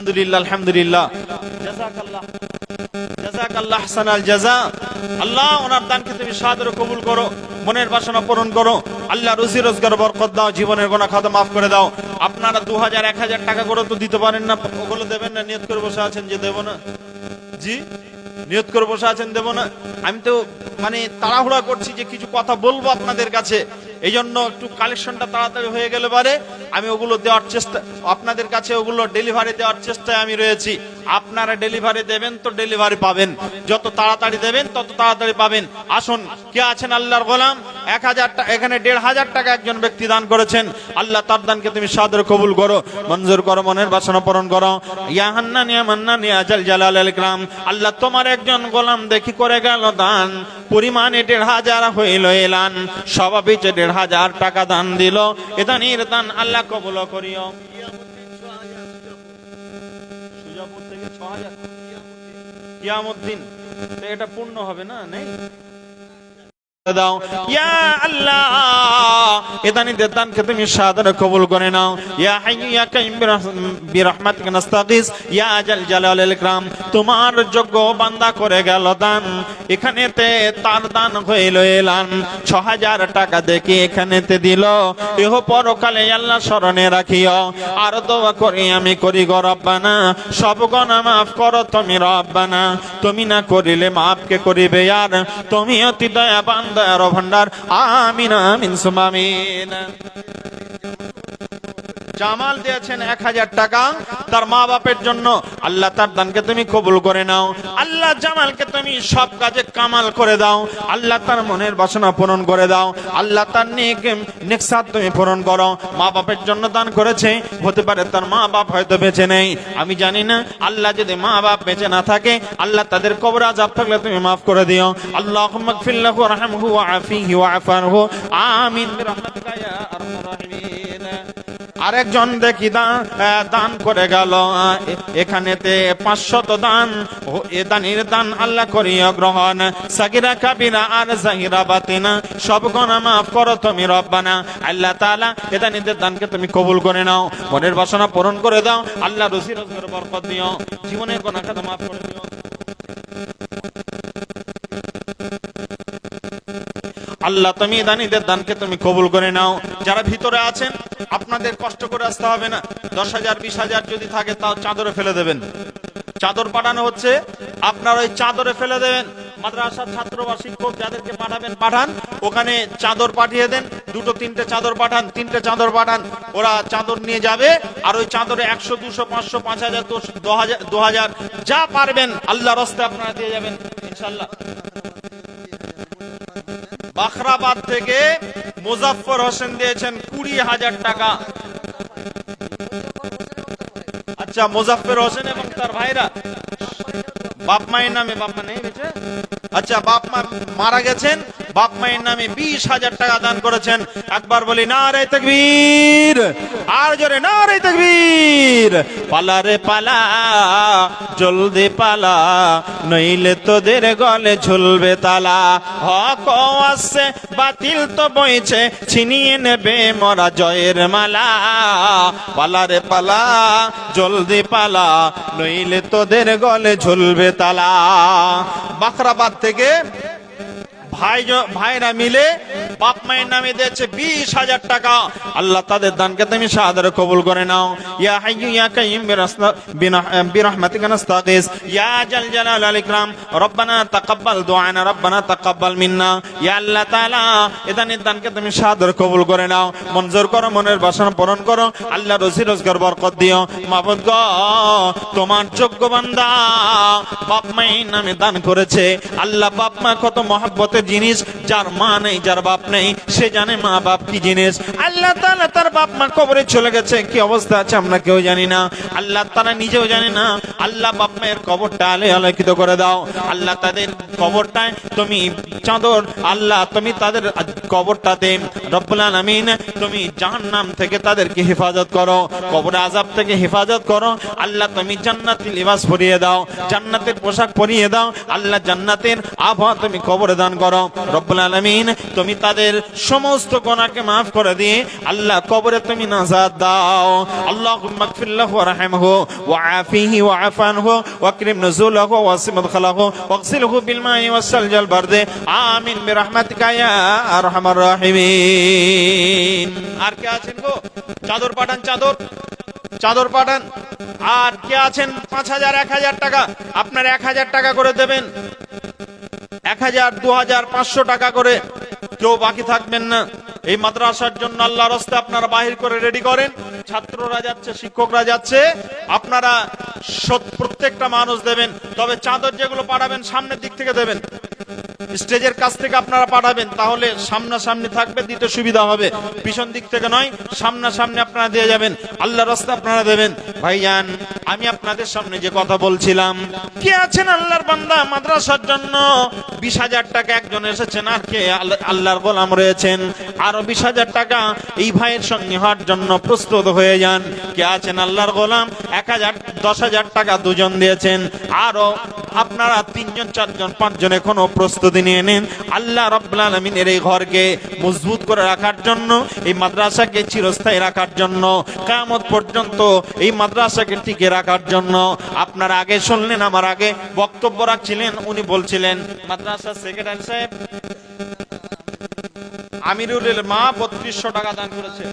আলহামদুলিল্লাহ আলহামদুলিল্লাহ, জাযাকাল্লাহ জাযাকাল্লাহ আহসানাল জাযা। আল্লাহ ওনার দানকে তুমি সাদরে কবুল করো, মনের বাসনা পূরণ করো, আল্লাহ রুজি রোজগার বরকত দাও, জীবনের গুনাহ খাতা মাফ করে দাও। আপনারা 2000 1000 টাকা করে তো দিতে পারেন না, ওগুলো দেবেন না? নিয়ত করে বসে আছেন যে দেব না? জি, নিয়ত করে বসে আছেন দেব না। আমি তো মানে তাড়াহুড়া করছি যে কিছু কথা বলবো আপনাদের কাছে, এই জন্য একটু কালেকশনটা তাড়াতাড়ি হয়ে গেলে পারে আমি ওগুলো দেওয়ার চেষ্টা, আপনাদের কাছে ওগুলো ডেলিভারি দেওয়ার চেষ্টায় আমি রয়েছি। আপনারা ডেলিভারি দেবেন তো ডেলিভারি পাবেন, যত তাড়াতাড়ি দেবেন তত তাড়াতাড়ি পাবেন। আসুন, কে আছেন আল্লাহর গোলাম? 1000 টাকা, এখানে 1500 টাকা একজন ব্যক্তি দান করেছেন। আল্লাহ তার দানকে তুমি সাদরে কবুল করো, মঞ্জুর করো, মনের বাসনা পূরণ করো। ইয়া হান্নান ইয়া মান্নান ইয়া জাল জালাল ইকরাম। আল্লাহ তোমার একজন গোলাম দেখি করে গেল দান, পরিমাণে 1500 হইল এলান, স্বভাবে 1500 টাকা দান দিল। এ দানের দান আল্লাহ কবুল করিও। সুজাপুর থেকে 6000 কিয়ামত দিন, এটা পূর্ণ হবে না? নেই দাও ইয়া আল্লাহ, এদানিদের দানকে তুমি সাদরে কবুল করে নাও। ইয়া হাইয়্যু ইয়া কাইয়্যুম বিরহমাতিকা নাস্তাগীস ইয়া জাল জালালিল ইকরাম। তোমার যোগ্য বান্দা করে গেল দান, এখানেতে তার দান হইল এলান, 6000 টাকা দেখি এখানেতে দিল। এহ পরকালে আল্লাহ স্মরণে রাখিও। আর দোয়া করি আমি করি গো রব্বানা, সব গুনাহ মাফ করো তুমি রব্বানা, তুমি না করিলে মাফ কে করিবে আর, তুমি অতি দয়াবান দয়ার ভান্ডার। আমিন আমিন সুম্মা আমিন। জামাল দিয়েছেন 1000 টাকা তার মা বাপের জন্য, আল্লাহ তার দানকে তুমি কবুল করে নাও। আল্লাহ জামালকে তুমি সব কাজে কামাল করে দাও, আল্লাহ তার মনের বাসনা পূরণ করে দাও, আল্লাহ তার নেকসাত তুমি পূরণ করো। মা বাপের জন্য দান করেছে, হতে পারে তার মা বাপ হয়তো বেঁচে নেই, আমি জানি না। আল্লাহ যদি মা বাপ বেঁচে না থাকে, আল্লাহ তাদের কবর আযাব থাকলে তুমি মাফ করে দিও। আল্লাহুম্মা গফির লাহু ওয়ারহামহু ওয়াআফিহি ওয়াআফু আমিন বিরহমাতিকা ইয়া আরহামার রাহিমিন। আরেকজন দেখি দান করে গেল, এখানেতে 500 দান, এ দানের দান আল্লাহ করিয়া গ্রহণ। সাগিরা কাবিরা আর জাহিরা বাতিনা, সব গুনাহ মাফ করো তুমি রব্বানা। আল্লাহ তাআলা এ দানিদের দানকে তুমি কবুল করে নাও, মনের বাসনা পূরণ করে দাও, আল্লাহ রুজি রোজগার বরকত দিও, জীবনের গুনাহ খাতা মাফ করে দিও। আল্লাহ তুমি দানিদের দানকে তুমি কবুল করে নাও। যারা ভিতরে আছেন আপনাদের কষ্ট করে আসতে হবে না, 10,000 20,000 যদি থাকে তাও চাদরে ফেলে দেবেন। চাদর পাঠানো হচ্ছে, আপনার ওই চাদরে ফেলে দেবেন। মাদ্রাসার ছাত্র বা শিক্ষক যাদেরকে পাঠাবেন পাঠান, ওখানে চাদর পাঠিয়ে দেন, 2 3টে চাদর পাঠান, 3টে চাদর পাঠান, ওরা চাদর নিয়ে যাবে। আর ওই চাদরে 100 200 500 5000 2000 যা পারবেন আল্লাহর রাস্তায় আপনারা দিয়ে যাবেন ইনশাআল্লাহ। বাখরাবাদ থেকে মুজাফফর হোসেন দিয়েছেন 20,000 টাকা। আচ্ছা, মুজাফফর হোসেন এবং তার ভাইরা বাপ মায়ের নামে, বাপ মা নেই বেঁচে, আচ্ছা বাপ মা মারা গেছেন, বাপ মায়ের নামে 20,000 টাকা দান করেছেন। একবার বলি নারে তাকবীর, আর জোরে নারে তাকবীর। পালা রে পালা, জলদি পালা, নইলে তোদের গলে ঝুলবে তালা। হক আসছে বাতিল তো বইছে, ছিনিয়ে নেবে মরা জয়ের মালা। পালা রে পালা, জলদি পালা, নইলে তোদের গলে ঝুলবে তালা। বাখরাবাদ থেকে ভাইরা মিলে বাপ মায়ের নামে দিয়েছে 20,000 টাকা। আল্লাহ তাদের দানকে তুমি সাদরে কবুল করে নাও। ইয়া হাইয়্যু ইয়া কাইয়্যুম বিরহমাতিকা নাস্তাগীস ইয়া জাল জালালিল ইকরাম। রব্বানা তাকাব্বাল দুআনা, রব্বানা তাকাব্বাল মিন্না। ইয়া আল্লাহ তাআলা এদানের দানকে তুমি সাদরে কবুল করে নাও, মঞ্জুর করো, মনের বাসনা পূরণ করো, আল্লাহ রুজি রোজগার বরকত দিও। মাবুদ গো, তোমার যোগ্য বান্দা বাপ মায়ের নামে দান করেছে। আল্লাহ বাপ মা কত মহব্বতের জিনিস, যার মা নেই যার বাপ নেই সে জানে মা বাপ কি জিনিস। আল্লাহ তাআলা তার বাপ মা কবরে চলে গেছে, কি অবস্থা আছে আমরা কেউ জানি না, আল্লাহ তাআলা নিজেও জানে না। আল্লাহ বাপ মায়ের কবরটা আলোকিত করে দাও। আল্লাহ তাদের কবরটায় তুমি চাদর, আল্লাহ তুমি তাদের কবরটাতে রব্বুল আলামিন তুমি জাহান্নাম থেকে তাদেরকে হেফাজত করো, কবরে আযাব থেকে হেফাজত করো। আল্লাহ তুমি জান্নাতি লিবাস পরিয়ে দাও, জান্নাতের পোশাক পরিয়ে দাও। আল্লাহ জান্নাতের আবহাওয়া তুমি কবরে দান করো। করো। রব্বুল আলামিন তুমি তাদের সমস্ত গুনাহকে maaf করে দিয়ে আল্লাহ কবরে তুমি নাজাত দাও। আল্লাহুম্মা ইগফির লাহু ওয়ারহামহু ওয়াআফিহি ওয়াআফানহু ওয়াকরিম নুজুলাহু ওয়াসি মাদখালাহু ওয়াগসিলহু বিল মাই ওয়াসসালজাল বারদে আমিন বিরহমাতিকা ইয়া আরহামার রাহিমিন। আর কে আছেন গো? চাদর পাঠান, চাদর পাঠান। আর কে আছেন 5000 1000 টাকা? আপনারা 1000 টাকা করে দেবেন, 1000 2000 500 টাকা করে, কেউ বাকি থাকবেন না। এই মাদ্রাসার জন্য আল্লাহর রাস্তায় আপনারা বাহির করে রেডি করেন। ছাত্ররা যাচ্ছে, শিক্ষকরা যাচ্ছে, আপনারা প্রত্যেকটা মানুষ দেবেন। তবে চাদর যেগুলো পাঠাবেন সামনের দিক থেকে দেবেন, স্টেজের কাছ থেকে আপনারা পাঠাবেন, তাহলে সামনাসামনি থাকবে, দিতে সুবিধা হবে। পিছন দিক থেকে নয়, সামনাসামনি আপনারা দিয়ে যাবেন, আল্লাহর রাস্তায় আপনারা দেবেন। ভাইজান, আমি আপনাদের সামনে যে কথা বলছিলাম, কে আছেন আল্লাহর বান্দা মাদ্রাসার জন্য 20000 টাকা একজন এসেছেন, আর কে আল্লাহর গোলাম রয়েছেন আরো 20000 টাকা এই ভাইয়ের সঙ্গে হওয়ার জন্য প্রস্তুত হয়ে যান। কে আছেন আল্লাহর গোলাম 1000 10000 টাকা দুজন দিয়েছেন, আরো আপনারা 3 জন 4 জন 5 জন এখনো প্রস্তুতি নিয়ে নেন আল্লাহ রাব্বুল আলামিনের এই ঘরকে মজবুত করে রাখার জন্য, এই মাদ্রাসাকে চিরস্থায়ী রাখার জন্য, কিয়ামত পর্যন্ত এই মাদ্রাসাকে টিকে রাখার জন্য। আপনারা আগে শুনলেন, আমার আগে বক্তব্য রাখছিলেন, উনি বলছিলেন মাদ্রাসার সেক্রেটারি সাহেব আমিরুলের মা 3200 টাকা দান করেছে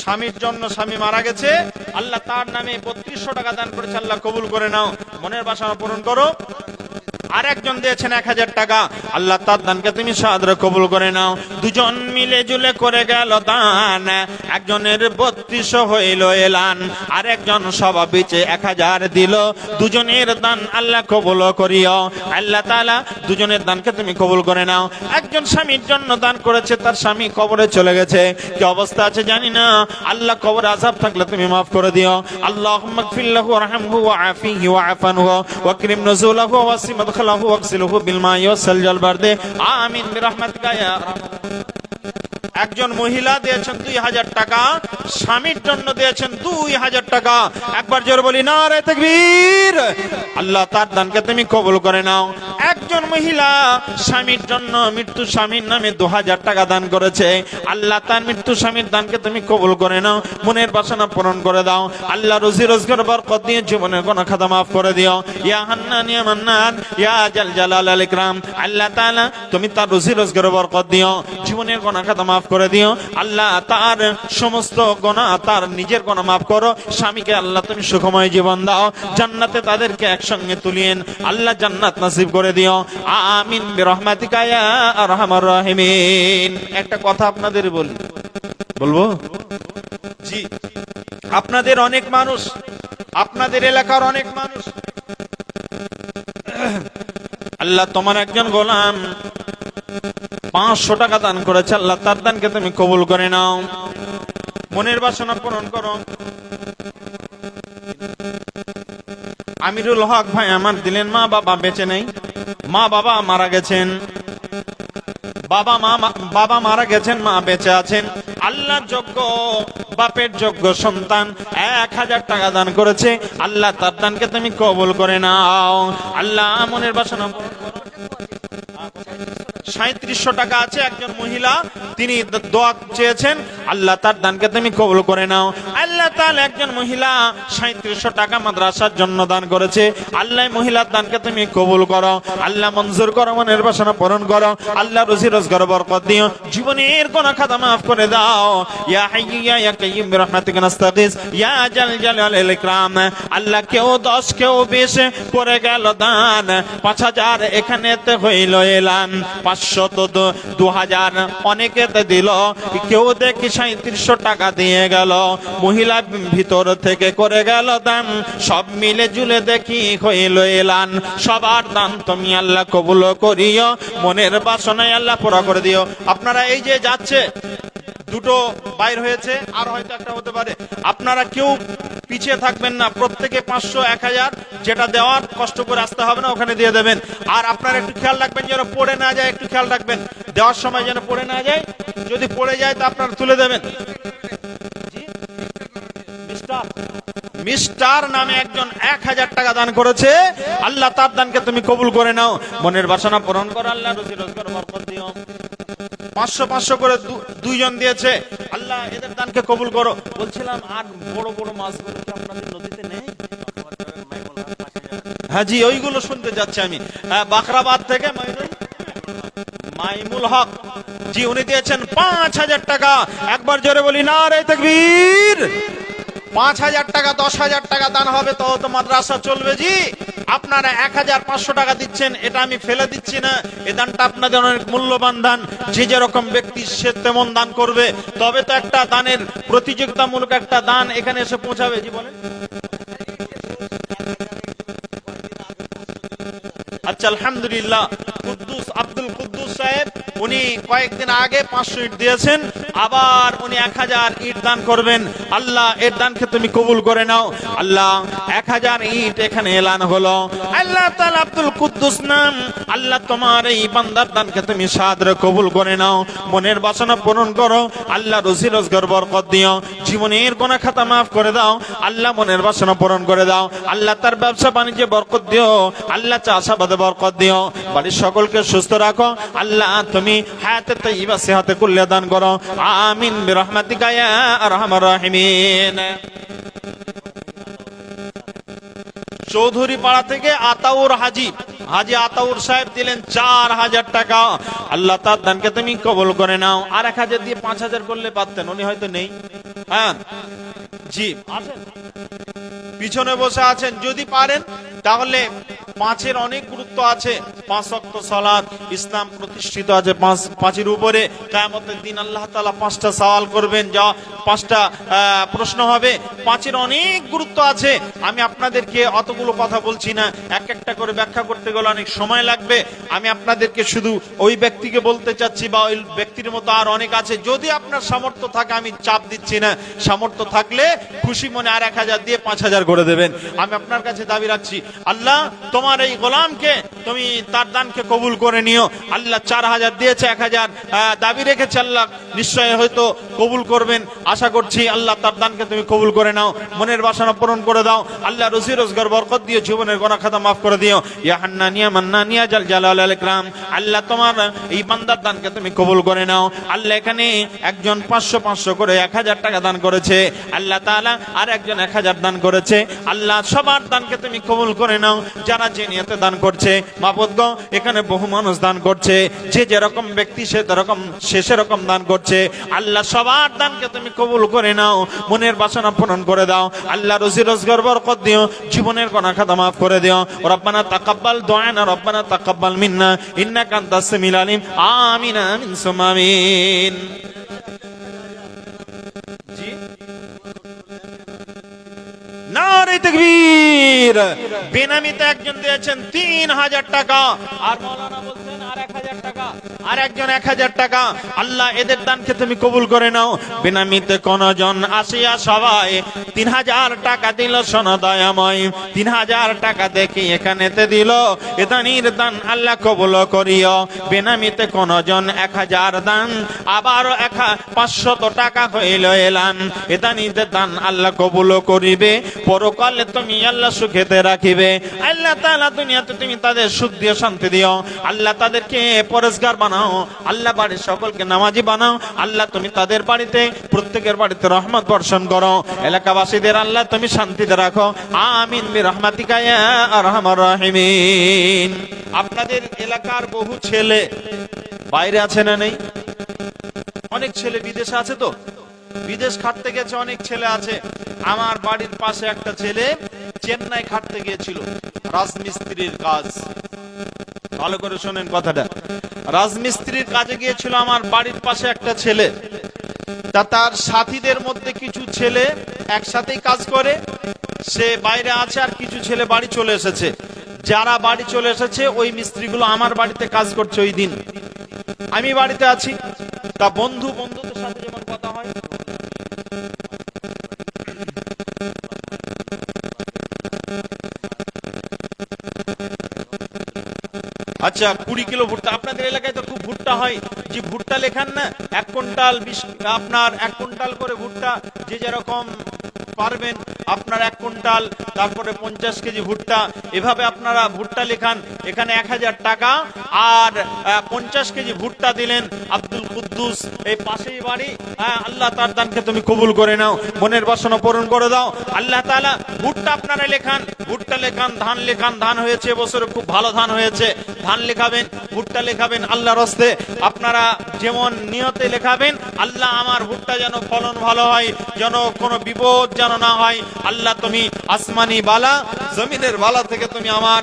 স্বামীর জন্য। স্বামী মারা গেছে, আল্লাহ তার নামে 3200 টাকা দান করেছে, আল্লাহ কবুল করে নাও, মনের বাসনা পূরণ করো। আর একজন দিয়েছেন 1000 টাকা, আল্লাহ তার দানকে তুমি সাদরে কবুল করে নাও। দুজন মিলে জুলে করে গেল দান, একজনের 3200 হইল এলান, আর একজন সভাপিছে 1000 দিল। দুজনের দান আল্লাহ কবুল করিও। আল্লাহ তাআলা দুজনের দানকে তুমি কবুল করে নাও। একজন স্বামীর জন্য দান করেছে, তার স্বামী কবরে চলে গেছে, কি অবস্থা আছে জানি না, আল্লাহ কবরে আযাব থাকলে তুমি মাফ করে দিও। আল্লাহুম্মা ইগফির লাহু ওয়ারহামহু ওয়াআফিহি ওয়াআফানহু ওয়াকরিম নুজুলাহু ওয়াসি মাদখালাহু ওয়াগসিলহু বিল মাই ওয়াসসালজাল বারদে আমিন বিরহমাতিকা ইয়া আরহামার। একজন মহিলা দিয়েছেন 2000 টাকা, স্বামীর জন্য দিয়েছেন 2000 টাকা। একবার জোরে বলি নারে তাকবীর। আল্লাহ তার দানকে তুমি কবুল করে নাও। একজন মহিলা স্বামীর জন্য, মৃত্যু স্বামীর নামে 2000 টাকা দান করেছে, আল্লাহ তার মৃত্যু স্বামীর দানকে তুমি কবুল করে নাও, মনের বাসনা পূরণ করে দাও। আল্লাহ রুজি রোজগার বরকত দিয়ে জীবনের গুনাহ খাতা মাফ করে দিও। ইয়া হান্নান ইয়া মান্নান ইয়া জাল জালাল আল ইকরাম। আল্লাহ তাআলা তুমি তার রুজি রোজগার বরকত দিও, জীবনের গুনাহ খাতা মাফ করে দিও। আল্লাহ তার সমস্ত গুনাহ, তার নিজের গুনাহ মাফ করো। স্বামীকে আল্লাহ তুমি সুখময় জীবন দাও, জান্নাতে তাদেরকে একসঙ্গে তুলিয়েন, আল্লাহ জান্নাত নসিব করে দিও। আমিন বিরহমাতিকা ইয়া আরহামার রাহিমিন। একটা কথা আপনাদের বলবো জি, আপনাদের অনেক মানুষ, আপনাদের এলাকার অনেক মানুষ, আল্লাহ তোমার একজন গোলাম 500 টাকা দান করেছে, আল্লাহ তার দানকে তুমি কবুল করে নাও, মনের বাসনা পূরণ করো। আমিরুল হক ভাই আমার দিলেন, মা বাবা বেঁচে নেই, মা বাবা মারা গেছেন, বাবা মারা গেছেন, মা বেঁচে আছেন। আল্লাহর যোগ্য বাপের যোগ্য সন্তান 1000 টাকা দান করেছে, আল্লাহ তার দানকে তুমি কবুল করে নাও। আল্লাহ মনের বাসনা পূরণ করো। 3700 টাকা আছে, একজন মহিলা তিনি দোয়া চেয়েছেন, আল্লাহ তার দানকে তুমি কবুল করে নাও। আল্লাহ তাআলা একজন মহিলা 3700 টাকা মাদ্রাসার জন্য দান করেছে, আল্লাহ মহিলার দানকে তুমি কবুল করো, আল্লাহ মঞ্জুর করো, মনের বাসনা পূরণ করো, আল্লাহ রুজি রোজগার বরকত দিও, জীবনের গুনাহ খাতা maaf করে দাও। ইয়া হাইয়্যু ইয়া কাইয়্যুম বিরহমাতিকা নাস্তাগীস ইয়া জাল জালালিল ইকরাম। আল্লাহ কেউ 10 কেউ 20 করে গেল দান, 5000 এখানেতে হইল এলান, 500 তো 2000 অনেকে দিল, কেউ দেখি 3700 টাকা দিয়ে গেল, মহিলা ভিতর থেকে করে গেল দান, সব মিলে জুলে দেখি হইল এলান। সবার দান তুমি আল্লাহ কবুল করিও, মনের বাসনায় আল্লাহ পুরা করে দিও। আপনারা এই যে যাচ্ছে, দুটো বাইর হয়েছে, আর হয়তো একটা হতে পারে, আপনারা কেউ পিছিয়ে থাকবেন না, প্রত্যেকে 500 1000 যেটা দেওয়ার কষ্ট করে আসতে হবে না, ওখানে দিয়ে দেবেন। আর আপনারা একটু খেয়াল রাখবেন যেন পড়ে না যায়, একটু খেয়াল রাখবেন দেওয়ার সময় যেন পড়ে না যায়, যদি পড়ে যায় তো আপনারা তুলে দেবেন। মিস্টার নামে একজন 1000 টাকা দান করেছে, আল্লাহ তার দানকে তুমি কবুল করে নাও, মনের বাসনা পূরণ করো, আল্লাহ রুজি রোজগার বরকত দিও। 500 করে দুইজন দিয়েছে, আল্লাহ এদের দানকে কবুল করো। বলছিলাম আর বড় বড় মাছগুলো কি আপনাদের নদীতে নেই? হ্যাঁ জি, ওইগুলো শুনতে যাচ্ছি আমি। বাখরাবাদ থেকে মাইমুল হক জি, উনি দিয়েছেন 5000 টাকা। একবার জোরে বলি নারে তাকবীর। 5000 টাকা 10,000 টাকা দান হবে তো মাদ্রাসা চলবে জি। আপনারা 1500 টাকা দিচ্ছেন, এটা আমি ফেলে দিচ্ছি না, এই দানটা আপনাদের অনেক মূল্যবান দান। যে যেরকম ব্যক্তি সে তেমন দান করবে, তবে তো একটা দানের প্রতিযোগিতামূলক একটা দান এখানে এসে পৌঁছাবে জি। বলেন আচ্ছা, আলহামদুলিল্লাহ। আব্দুল কুদ্দুস সাহেব উনি কয়েকদিন আগে 500 ইট দিয়েছেন, আবার উনি 1000 ইট দান করবেন। আল্লাহ এর দানকে তুমি কবুল করে নাও। আল্লাহ 1000 ইট এখানে এলান হলো। আল্লাহ তাআলা আব্দুল কুদ্দুস নাম, আল্লাহ তোমার এই বান্দার দানকে তুমি সাদরে কবুল করে নাও, মনের বাসনা পূরণ করো, আল্লাহ রুজি রোজগার বরকত দিও, জীবনের গুনাহ খাতা মাফ করে দাও, আল্লাহ মনের বাসনা পূরণ করে দাও, আল্লাহ তার ব্যবসা বাণিজ্যে বরকত দিও, আল্লাহ চাষাবাদে বরকত দিও, বাড়ির সকলকে সুস্থ রাখো, আল্লাহ তুমি হায়াতে তাইয়্যিবা সেহাতে কুল্লে দান করো, আমিন বিরহমাতিকা ইয়া আরহামার রাহিমিন। চৌধুরী পাড়া থেকে আতাউর হাজি আতাউর সাহেব দিলেন 4000 টাকা। আল্লাহ তার দানকে তুমি কবুল করে নাও। আর 1000 দিয়ে 5000 করলে পারতেন, উনি হয়তো নেই। হ্যাঁ জি, আছেন পিছনে বসে আছেন, যদি পারেন তাহলে 5-এর অনেক গুরুত্ব আছে। 5 ওয়াক্ত সালাত, ইসলাম প্রতিষ্ঠিত আছে 5-এর উপরে। কিয়ামতের দিন আল্লাহ তাআলা 5টা সওয়াল করবেন, যা 5টা প্রশ্ন হবে। 5-এর অনেক গুরুত্ব আছে। আমি আপনাদেরকে অতগুলো কথা বলছি না, এক একটা করে ব্যাখ্যা করতে গেলে অনেক সময় লাগবে। আমি আপনাদেরকে শুধু ওই ব্যক্তিকে বলতে চাচ্ছি, বা ওই ব্যক্তির মতো আর অনেক আছে। যদি আপনার সামর্থ্য থাকে, আমি চাপ দিচ্ছি না, সামর্থ্য থাকলে খুশি মনে আর 1000 দিয়ে 5000 করে দেবেন। আমি আপনার কাছে দাবি রাখছি, আল্লাহ তোমার এই গোলামকে তুমি তার দানকে কবুল করে নিও। আল্লাহ 4000 দিয়েছে, 1000 দাবি রেখেছে, আল্লাহ নিশ্চয়ই হয়তো কবুল করবেন, আশা করছি। আল্লাহ তার দানকে তুমি কবুল করে নাও, মনের বাসনা পূরণ করে দাও, আল্লাহ রুজি রোজগার বরকত দিও, জীবনের গুনাহ খাতা maaf করে দিও। ইয়া হান্নান ইয়া মান্নান ইয়া জাল জালাল আল ইকরাম। আল্লাহ তোমার এই বান্দার দানকে তুমি কবুল করে নাও। আল্লাহ এখানে একজন 500 করে 1000 টাকা দান করেছে, আল্লাহ তাআলা আর একজন 1000 দান করেছে। আল্লাহ সবার দানকে তুমি কবুল করে নাও। যারা যে নিয়তে দান করছে, মাবুদ গো, এখানে বহু মানুষ দান করছে, যে যেরকম ব্যক্তি সে সেরকম দান করছে। আল্লাহ সবার দানকে তুমি কবুল করে নাও, মনের বাসনা পূরণ করে দাও, আল্লাহ রুজি রোজগার বরকত দিও, জীবনের গুনাহ খাতা maaf করে দিও। রব্বানা তাকাব্বাল দুআনা রব্বানা তাকাব্বাল মিন্না ইন্নাকা আনতাস সামিউল আলিম। আমিন আমিন সুম্মা আমিন। জি, নারে তাকবীর। বেনামিতে একজন দিয়েছেন 3000 টাকা, আর মাওলানা বলছেন আর 1000 টাকা, আর একজন 1000 টাকা। আল্লাহ এদের দানকে তুমি কবুল করে নাও। বেনামিতে কোন জন আসিয়া সবাই 3000 টাকা দিল, শোনো দয়াময়, 3000 টাকা দেখি এখানেতে দিল, এদানির দান আল্লাহ কবুল করিও। বেনামিতে কোন জন 1000 দান, আবার 500 টাকা হইল এলান, এদানিদের দান আল্লাহ কবুল করিবে, পরকালে তুমি আল্লাহ সুখেতে রাখিবে। আল্লাহ তাআলা দুনিয়াতে তুমি তাদের সুখ দিয়ে শান্তি দিও, আল্লাহ তাদেরকে পরেশগার বানাও, আল্লাহ বাড়ির সকলকে নামাজি বানাও, আল্লাহ তুমি তাদের বাড়িতে প্রত্যেকের বাড়িতে রহমত বর্ষণ করো, এলাকাবাসীদের আল্লাহ তুমি শান্তিতে রাখো। আমিন বিরহমাতিকা ইয়া আরহামার রাহিমিন। আপনাদের এলাকার বহু ছেলে বাইরে আছে না নেই? অনেক ছেলে বিদেশে আছে, তো বিদেশ খাটতে গেছে, অনেক ছেলে আছে। আমার বাড়ির পাশে একটা ছেলে চেন্নাই খাটতে গিয়েছিল, রাজমিস্ত্রির কাজ। ভালো করে শোনেন কথাটা, রাজমিস্ত্রির কাজে গিয়েছিল আমার বাড়ির পাশে একটা ছেলে। তা তার সাথীদের মধ্যে কিছু ছেলে একসাথেই কাজ করে, সে বাইরে আছে, আর কিছু ছেলে বাড়ি চলে এসেছে। যারা বাড়ি চলে এসেছে, ওই মিস্ত্রিগুলো আমার বাড়িতে কাজ করছে। ওই দিন আমি বাড়িতে আছি, তা বন্ধুদের সাথে যেমন কথা হয়, আচ্ছা 20 কিলো ভুট্টা, আপনাদের এলাকায় তো খুব ভুট্টা ভুট্টা হয়, যে ভুট্টা লেখান না 1 কুইন্টাল আপনার 1 কুইন্টাল করে ভুট্টা, যে যেরকম পারবেন আপনার 1 কুইন্টাল, তারপরে 50 কেজি ভুট্টা, এভাবে আপনারা ভুট্টা লেখান। এখানে 1000 টাকা আর 50 কেজি ভুট্টা দিলেন আব্দুল কুদ্দুস, এই পাশেই বাড়ি। আল্লাহ তার দানকে তুমি কবুল করে নাও, মনের বাসনা পূরণ করে দাও আল্লাহ তাআলা। ভুট্টা আপনারা লেখান, ভুট্টা লেখান, ধান লেখান, ধান হয়েছে এবছরে খুব ভালো ধান হয়েছে, ধান লেখাবেন, ভুট্টা লেখাবেন আল্লাহর রাস্তে। আপনারা যেমন নিয়তে লেখাবেন, আল্লাহ আমার ভুট্টা যেন ফলন ভালো হয়, যেন কোনো বিপদ যেন না হয়। আল্লাহ তুমি আসমানি বালা জমিনের বালা থেকে তুমি আমার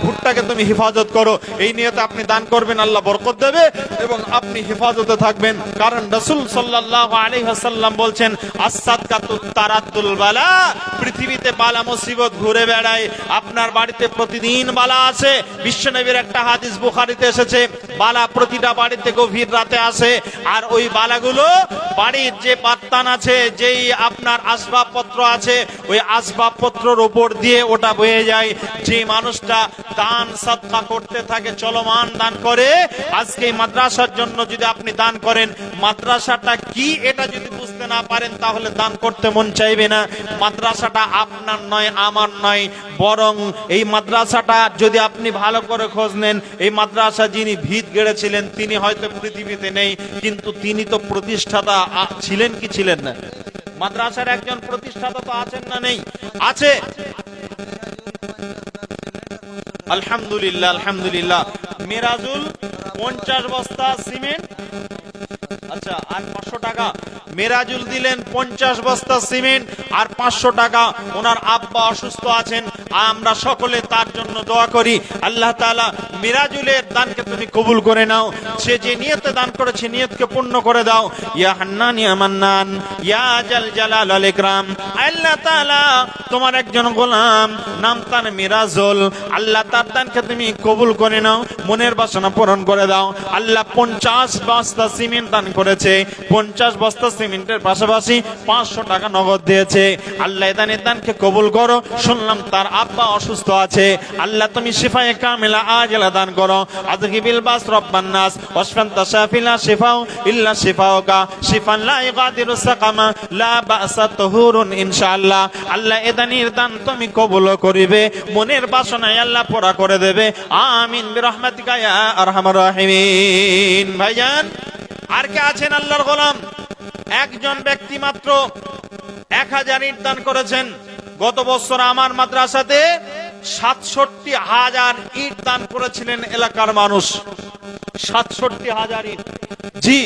ভুট্টাকে তুমি হেফাজত করো, এই নিয়তে আপনি দান করবেন, আল্লাহ বরকত দেবে এবং আপনি হেফাজতে থাকবেন। কারণ রাসূল সাল্লাল্লাহু আলাইহি ওয়াসাল্লাম বলছেন, আস-সাদকাতু তারাদ্দুল বালা, পৃথিবীতে বালা মুসিবত ঘুরে বেড়ায়, আপনার বাড়িতে প্রতিদিন বালা আছে। বিশ্বনবীর একটা হাদিস বুখারীতে এসেছে, বালা প্রতিটা বাড়িতে গভীর রাতে আসে, আর ওই বালাগুলো বাড়ির যে পাত্তান আছে, যেই আপনার আসবাবপত্র আছে, ওই আসবাবপত্রের উপর দিয়ে ওটা বয়ে যায়। যে মানুষটা দান সদকা করতে থাকে, চলমান দান করে, আজকে এই মাদ্রাসার জন্য যদি আপনি দান করেন, মাদ্রাসাটা কি এটা যদি বুঝতে না পারেন, তাহলে দান করতে মন চাইবে না। মাদ্রাসাটা আপনার নয়, আমার নয়, বরং এই মাদ্রাসাটা যদি আপনি ভালো করে খোঁজ নেন, এই মাদ্রাসা যিনি ভিত গেড়েছিলেন তিনি হয়তো পৃথিবীতে নেই, কিন্তু তিনি তো প্রতিষ্ঠাতা ছিলেন কি ছিলেন না? মাদ্রাসার একজন প্রতিষ্ঠাতা তো আছেন না? নেই, আছে। আলহামদুলিল্লাহ, আলহামদুলিল্লাহ। মিরাজুল 50 বস্তা সিমেন্ট, আচ্ছা, আর 500 টাকা। মিরাজুল দিলেন 50 বস্তা সিমেন্ট আর 500 টাকা। ওনার আব্বা অসুস্থ আছেন, আমরা সকলে তার জন্য দোয়া করি। আল্লাহ তাআলা মিরাজুলের দানকে তুমি কবুল করে নাও। সে যে নিয়তে দান করেছে, নিয়তকে পূর্ণ করে দাও। ইয়া হান্নান ইয়া মান্নান ইয়া জাল জালাল ওয়াল ইকরাম। আল্লাহ তাআলা তোমার একজন গোলাম, নাম তার মিরাজুল, আল্লাহ তার দানকে তুমি কবুল করে নাও, মনের বাসনা পূরণ করে দাও। আল্লাহ 50 বস্তা সিমেন্ট দান করেছে, 50 বস্তা সিমেন্টের পাশাপাশি 500 টাকা নগদ দিয়েছে। আল্লাহ দানের দানকে কবুল করো। শুনলাম তার আব্বা অসুস্থ আছে, আল্লাহ তুমি শিফায়ে কামিলা আজলা দান করো। আযহিবিল বাস রব্বান নাস ওয়াশফান্তা শাফিলা শিফাউ ইল্লা শিফাউকা শিফান লা ইগাদিরু সাকামা লা বাসা তুহুরুন ইনশাআল্লাহ। আল্লাহ এদানির দান তুমি কবুল করিবে, মনের বাসনায় আল্লাহ পুরা করে দেবে। আমিন বিরহমাতিকা ইয়া আরহামার রাহিমিন। ভাইজান, আর কে আছেন আল্লাহর গোলাম? একজন ব্যক্তি মাত্র 1000 ইট দান করেছেন। গত বছর আমার মাদ্রাসাতে 67,000 ইট দান করেছিলেন এলাকার মানুষ। 67,000 ইট। জি,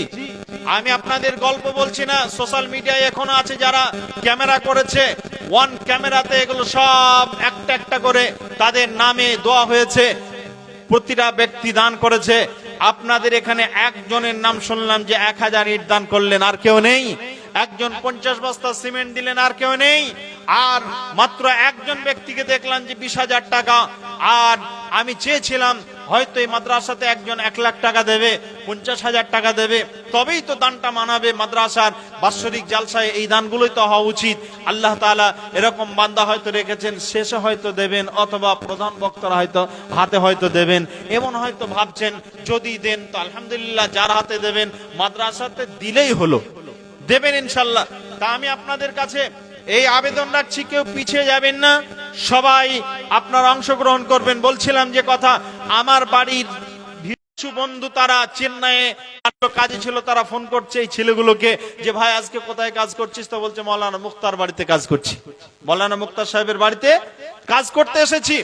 আমি আপনাদের গল্প বলছি না, সোশ্যাল মিডিয়ায় এখনো আছে যারা ক্যামেরা করেছে, ওয়ান ক্যামেরাতে এগুলো সব একটা একটা করে তাদের নামে দেওয়া হয়েছে। প্রতিটা ব্যক্তি দান করেছে। আপনাদের এখানে একজনের নাম শুনলাম যে 1000 ইট দান করলেন, আর কেউ নেই। একজন 50 বস্তা সিমেন্ট দিলেন, আর কেউ নেই। আর মাত্র একজন ব্যক্তিকে দেখলাম যে 20,000 টাকা। আর আমি চেয়েছিলাম হয়তো এই মাদ্রাসাতে একজন 1 লাখ টাকা দেবে, 50,000 টাকা দেবে, তবেই তো দানটা মানাবে। মাদ্রাসার বাৎসরিক জালসায় এই দানগুলোই তো হওয়া উচিত। আল্লাহ তাআলা এরকম বান্দা হয়তো রেখেছেন, শেষে হয়তো দেবেন, অথবা প্রধান বক্তারা হয়তো হাতে হয়তো দেবেন, এমন হয়তো ভাবছেন। যদি দেন তো আলহামদুলিল্লাহ, যার হাতে দেবেন মাদ্রাসাতে দিলেই হলো, দেবেন ইনশাআল্লাহ। তা আমি আপনাদের কাছে এই আবেদন রাখছি, কেউ পিছিয়ে যাবেন না, সবাই আপনারা অংশগ্রহণ করবেন। বলছিলাম যে কথা, আমার বাড়ির কিছু বন্ধু তারা চেন্নাইয়ে কাজে ছিল, তারা ফোন করছে এই ছেলেগুলোকে যে ভাই আজকে কোথায় কাজ করছিস? তো বলছে মৌলানা মুক্তার বাড়িতে কাজ করছি, মৌলানা মুক্তার সাহেবের বাড়িতে কাজ করতে এসেছি।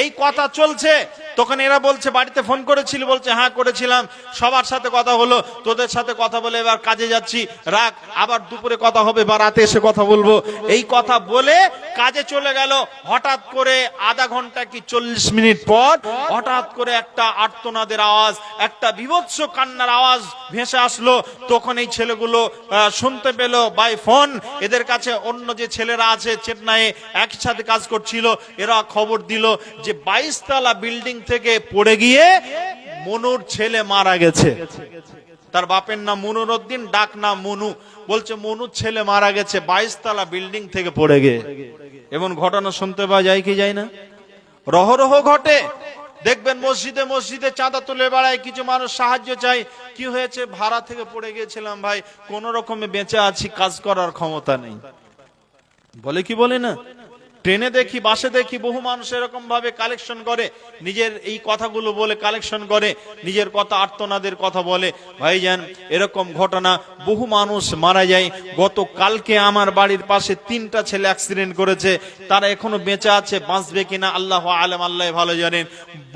এই কথা চলছে, তখন এরা বলছে বাড়িতে ফোন করেছিল, বলছে হ্যাঁ করেছিলাম, সবার সাথে কথা হলো, তোদের সাথে কথা বলে এবার কাজে যাচ্ছি, রাখ, আবার দুপুরে কথা হবে বা রাতে এসে কথা বলবো। এই কথা বলে কাজে চলে গেল। হঠাৎ করে আধা ঘন্টা কি 40 মিনিট পর হঠাৎ করে একটা আর্তনাদের আওয়াজ, একটা বিভৎস কান্নার আওয়াজ ভেসে আসলো। তখন এই ছেলেগুলো শুনতে পেল বাই ফোন, এদের কাছে অন্য যে ছেলেরা আছে চেন্নাইয়ে একসাথে কাজ করছিল, এরা খবর দিল যে 22 তলা বিল্ডিং থেকে পড়ে গিয়ে মনুর ছেলে মারা গেছে। তার বাপের নাম মনুর উদ্দিন, ডাক নাম মনু। বলছে মনুর ছেলে মারা গেছে 22 তলা বিল্ডিং থেকে পড়ে গিয়ে। এমন ঘটনা শুনতে পাওয়া যায় কি যায় না? রহরহ ঘটে। দেখবেন মসজিদে মসজিদে চাঁদা তুলে বেড়ায়, কিছু মানুষ সাহায্য চাই, কি হয়েছে ভাড়া থেকে পড়ে গিয়েছিলাম ভাই, কোন রকমে বেঁচে আছি, কাজ করার ক্ষমতা নেই, বলে কি বলে না? ট্রেনে দেখি, বাসে দেখি, বহু মানুষ এরকম ভাবে কালেকশন করে, নিজের এই কথাগুলো বলে কালেকশন করে, নিজের কথা আর্তনাদের কথা বলে। ভাইজান এরকম ঘটনা, বহু মানুষ মারা যায়। গত কালকে আমার বাড়ির পাশে 3টা ছেলে অ্যাক্সিডেন্ট করেছে, তারা এখনো বেঁচে আছে, বাঁচবে কিনা আল্লাহ আলেম, আল্লাহ ভালো জানেন।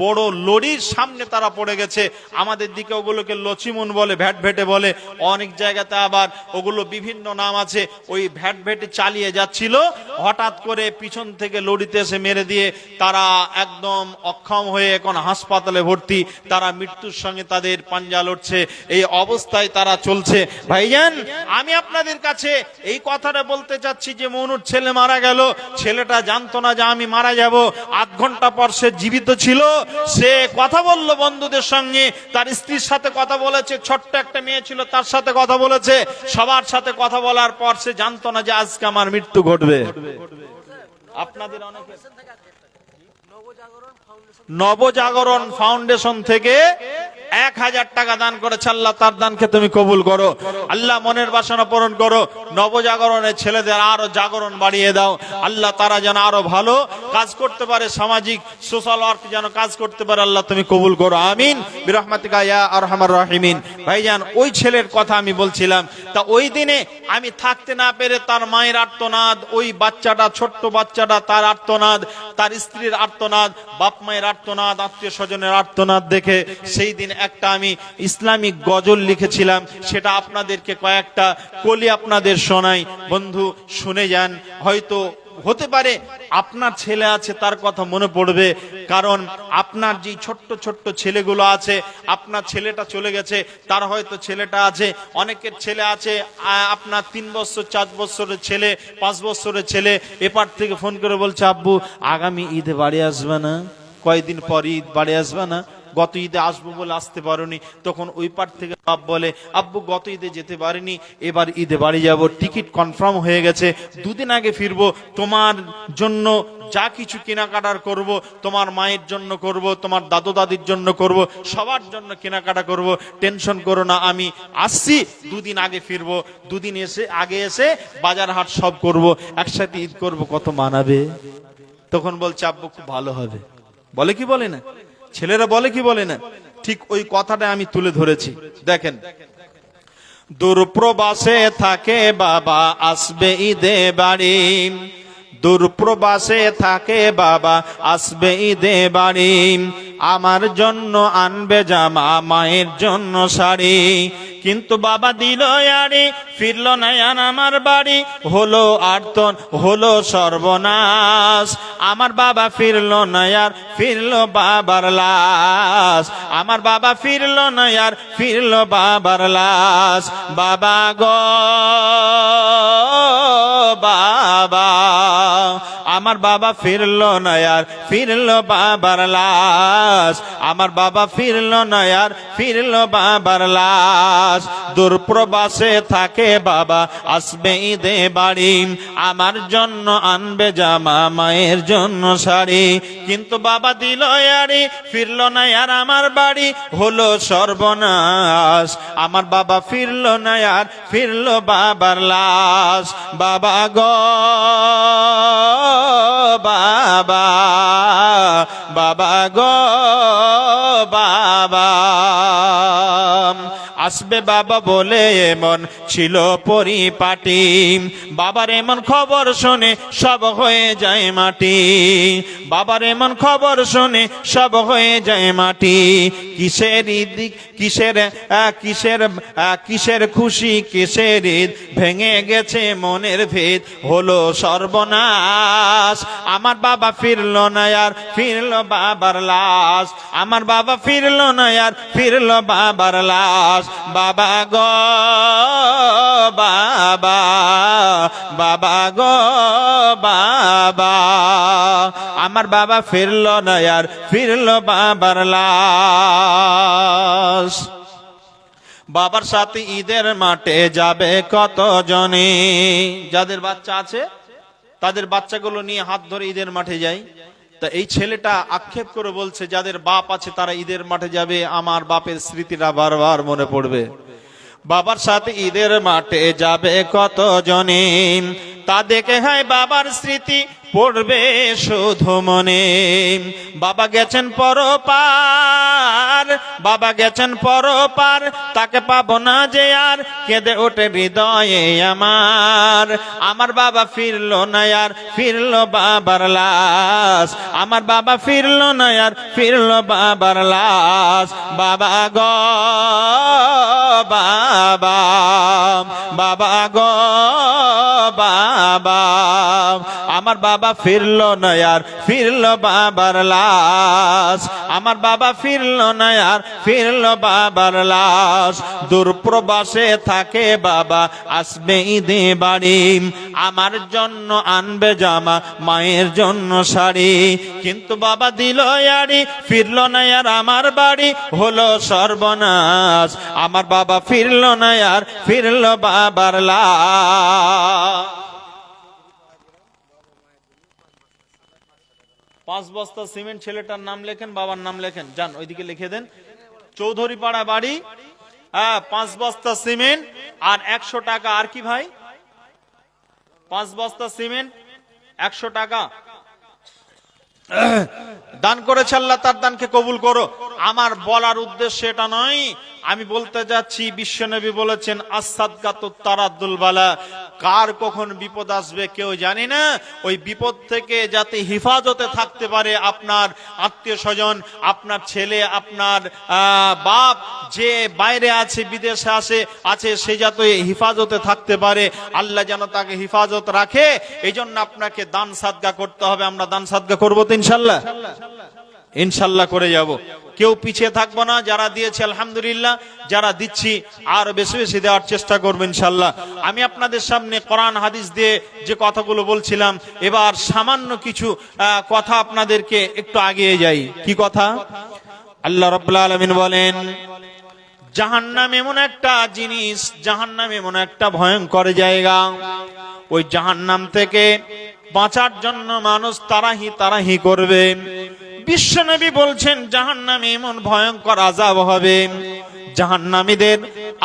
বড় লরির সামনে তারা পড়ে গেছে। আমাদের দিকে ওগুলোকে লচিমুন বলে, ভ্যাট ভেটে বলে, অনেক জায়গাতে আবার ওগুলো বিভিন্ন নাম আছে। ওই ভ্যাট ভেটে চালিয়ে যাচ্ছিল, হঠাৎ করে পিছন থেকে লরিতে এসে মেরে দিয়ে তারা একদম অক্ষম হয়ে এখন হাসপাতালে ভর্তি। তারা মৃত্যুর সঙ্গে তাদের পাঞ্জা লড়ছে, এই অবস্থায় তারা চলছে। ভাইজান আমি আপনাদের কাছে এই কথাটা বলতে চাচ্ছি যে মনুর ছেলে মারা গেল, ছেলেটা জানতো না যে আমি মারা যাব। 8 ঘন্টা পর সে জীবিত ছিল, সে কথা বলল বন্ধুদের সঙ্গে, তার স্ত্রীর সাথে কথা বলেছে, ছোট্ট একটা মেয়ে ছিল তার সাথে কথা বলেছে, সবার সাথে কথা বলার পর সে জানতো না যে আজকে আমার মৃত্যু ঘটবে। আপনাদের অনেকে নবজাগরণ ফাউন্ডেশন থেকে 1000 টাকা দান করেছে, আল্লাহ তার দানকে তুমি কবুল করো, আল্লাহ মনের বাসনা পূরণ করো। নবজাগরণের ছেলেদের আরো জাগরণ বাড়িয়ে দাও, আল্লাহ তারা যেন আরো ভালো কাজ করতে পারে, সামাজিক সোশ্যাল ওয়ার্ক যেন কাজ করতে পারে, আল্লাহ তুমি কবুল করো, আমিন বিরহমাতিকা ইয়া আরহামার রাহিমিন। ভাইজান ওই ছেলের কথা আমি বলছিলাম, তা ওই দিনে আমি থাকতে না পেরে তার মায়ের আর্তনাদ, ওই বাচ্চাটা, ছোট্ট বাচ্চাটা, তার আর্তনাদ, তার স্ত্রীর আর্তনাদ, বাপ মায়ের আর্তনাদ, আত্মীয় স্বজনের আর্তনাদ দেখে সেই দিন একটা আমি ইসলামিক গজল লিখেছিলাম, সেটা আপনাদেরকে কয়েকটা কলি আপনাদের শোনাই। বন্ধু শুনে যান, হয়তো হতে পারে আপনার ছেলে আছে তার কথা মনে পড়বে, কারণ আপনার যে ছোট্ট ছোট্ট ছেলেগুলো আছে, আপনার ছেলেটা চলে গেছে, তার হয়তো ছেলেটা আছে, অনেকের ছেলে আছে, আপনার 3 বছর 4 বছরের ছেলে, 5 বছরের ছেলে এপার থেকে ফোন করে বলছে আব্বু আগামী ঈদে বাড়ি আসবে না, কয়েকদিন পর ঈদ বাড়ি আসবে না, গত ঈদে আসবো বলে আসতে পারোনি। তখন ওই পার থেকে বাপ বলে আব্বু গত ঈদে যেতে পারিনি, এবার ঈদে বাড়ি যাব, টিকিট কনফার্ম হয়ে গেছে, 2 দিন আগে ফিরবো, তোমার জন্য যা কিছু কেনাকাটার করব, তোমার মায়ের জন্য করব, তোমার দাদু দাদির জন্য করব, সবার জন্য কেনাকাটা করব, টেনশন করো না, আমি আসছি, 2 দিন আগে ফিরবো, 2 দিন আগে এসে বাজার হাট সব করব, একসাথে ঈদ করব, কত মানাবে। তখন বলছে আব্বু খুব ভালো হবে, বলে কি বলে না, ছেলেরা বলে কি বলে না, ঠিক ওই কথাটা আমি তুলে ধরেছি। দেখেন, দূরপ্রবাসে থাকে বাবা আসবে ঈদে বাড়ি, দূরপ্রবাসে থাকে বাবা আসবে ঈদে বাড়ি, আমার জন্য আনবে জামা, মায়ের জন্য শাড়ি, কিন্তু বাবা দিল আড়ি, ফিরল না আর আমার বাড়ি, হলো আর্তন হলো সর্বনাশ, আমার বাবা ফিরল না আর ফিরল বাবার লাশ, আমার বাবা ফিরল না আর ফিরল বাবার লাশ, বাবা গো বাবা, আমার বাবা ফিরল না আর ফিরল বাবার লাশ, আমার বাবা ফিরল না আর ফিরল বাবার লাশ, দূরপ্রবাসে থাকে বাবা আসবে ঈদে বাড়ি, আমার জন্য আনবে জামা, মায়ের জন্য শাড়ি, কিন্তু বাবা দিল আড়ি, ফিরল না আর আমার বাড়ি, হলো সর্বনাশ, আমার বাবা ফিরল না আর ফিরল বাবার লাশ, বাবা গো বাবা, বাবা গো বাবা, আসবে বাবা বলে এমন ছিল পরিপাটি, বাবার এমন খবর শুনে সব হয়ে যায় মাটি, বাবার এমন খবর শুনে সব হয়ে যায় মাটি, কিসের ঈদ, কিসের কিসের কিসের খুশি, কিসের ঈদ, ভেঙে গেছে মনের ভেদ, হলো সর্বনাশ, আমার বাবা ফিরল না আর ফিরল বাবার লাশ, আমার বাবা ফিরল না আর ফিরল বাবার লাশ, বাবা গো বাবা, বাবা গো বাবা, আমার বাবা ফিরল না আর ফিরল বাবার লাশ, বাবার সাথে ঈদের মাঠে যাবে কত জনে, যাদের বাচ্চা আছে তাদের বাচ্চাগুলো নিয়ে হাত ধরে ঈদের মাঠে যাই, তা এই ছেলেটা আক্ষেপ করে বলছে, যাদের বাপ আছে তারা ঈদের মাঠে যাবে, আমার বাপের স্মৃতিটা বারবার মনে পড়বে। বাবার সাথে ঈদের মাঠে যাবে কত জনে, তা দেখে হয় বাবার স্মৃতি পড়বে শুধু মনে। বাবা গেছেন পরপার, বাবা গেছেন পরপার, তাকে পাবো না যে আর, কেঁদে ওঠে হৃদয়ে আমার। আমার বাবা ফিরলো না আর, ফিরলো বাবার লাশ, আমার বাবা ফিরলো না আর, ফিরলো বাবার লাশ। বাবা গো বাবা, বাবা গো বাবা, আমার বাবা ফিরলো না আর, ফিরলো বাবার লাশ, আমার বাবা ফিরলো না আর, ফিরলো বাবার লাশ। দূর প্রবাসে থাকে বাবা, আসবে ঈদে বাড়ি, আমার জন্য আনবে জামা, মায়ের জন্য শাড়ি, কিন্তু বাবা দিল আড়ি, ফিরলো না আর আমার বাড়ি, হলো সর্বনাশ। আমার বাবা ফিরলো না আর, ফিরলো বাবার লাশ। 5 বস্তা সিমেন্ট, ছেলেটার নাম লেখেন, বাবার নাম লেখেন, যান ওইদিকে লিখে দেন, চৌধুরী পাড়া বাড়ি। 5 বস্তা সিমেন্ট আর 100 টাকা। আর কি ভাই? 5 বস্তা সিমেন্ট, 100 টাকা দান করেছে, আল্লাহ তার দানকে কবুল করো। আমার বলার উদ্দেশ্য এটা নয়, আমি বলতে যাচ্ছি বিশ্বনবী বলেছেন আস-সাদকাতুত তারাদ্দুল বালা, কার কখন বিপদ আসবে কেউ জানে না। ওই বিপদ থেকে যাতে হিফাজতে থাকতে পারে আপনার আত্মীয় স্বজন, আপনার ছেলে, আপনার বাপ যে বাইরে আছে, বিদেশে আছে, সে যাতে হিফাজতে থাকতে পারে, আল্লাহ যেন তাকে হিফাজত রাখে, এই জন্য আপনাকে দান সাদকা করতে হবে। আমরা দান সাদকা করবো তো ইনশাল্লাহ, ইনশাল্লাহ করে যাব, কেউ পিছিয়ে থাকবো না। যারা দিয়েছে আলহামদুলিল্লাহ, যারা দিচ্ছি আরো বেশি বেশি দেওয়ার চেষ্টা করবো ইনশাল্লাহ। আমি আপনাদের সামনে কোরআন হাদিস দিয়ে যে কথাগুলো বলছিলাম, এবার সামান্য কিছু কথা আপনাদেরকে একটু আগিয়ে যাই। কি কথা? আল্লাহ রাব্বুল আলামিন বলেন, জাহান্নাম এমন একটা জিনিস, জাহান্নাম এমন একটা ভয়ঙ্কর জায়গা, ওই জাহান্নাম থেকে বাঁচার জন্য মানুষ তারাহি করবে। বিশ্বনবী বলছেন জাহান্নামে এমন ভয়ঙ্কর আযাব হবে, জাহান্নামীদের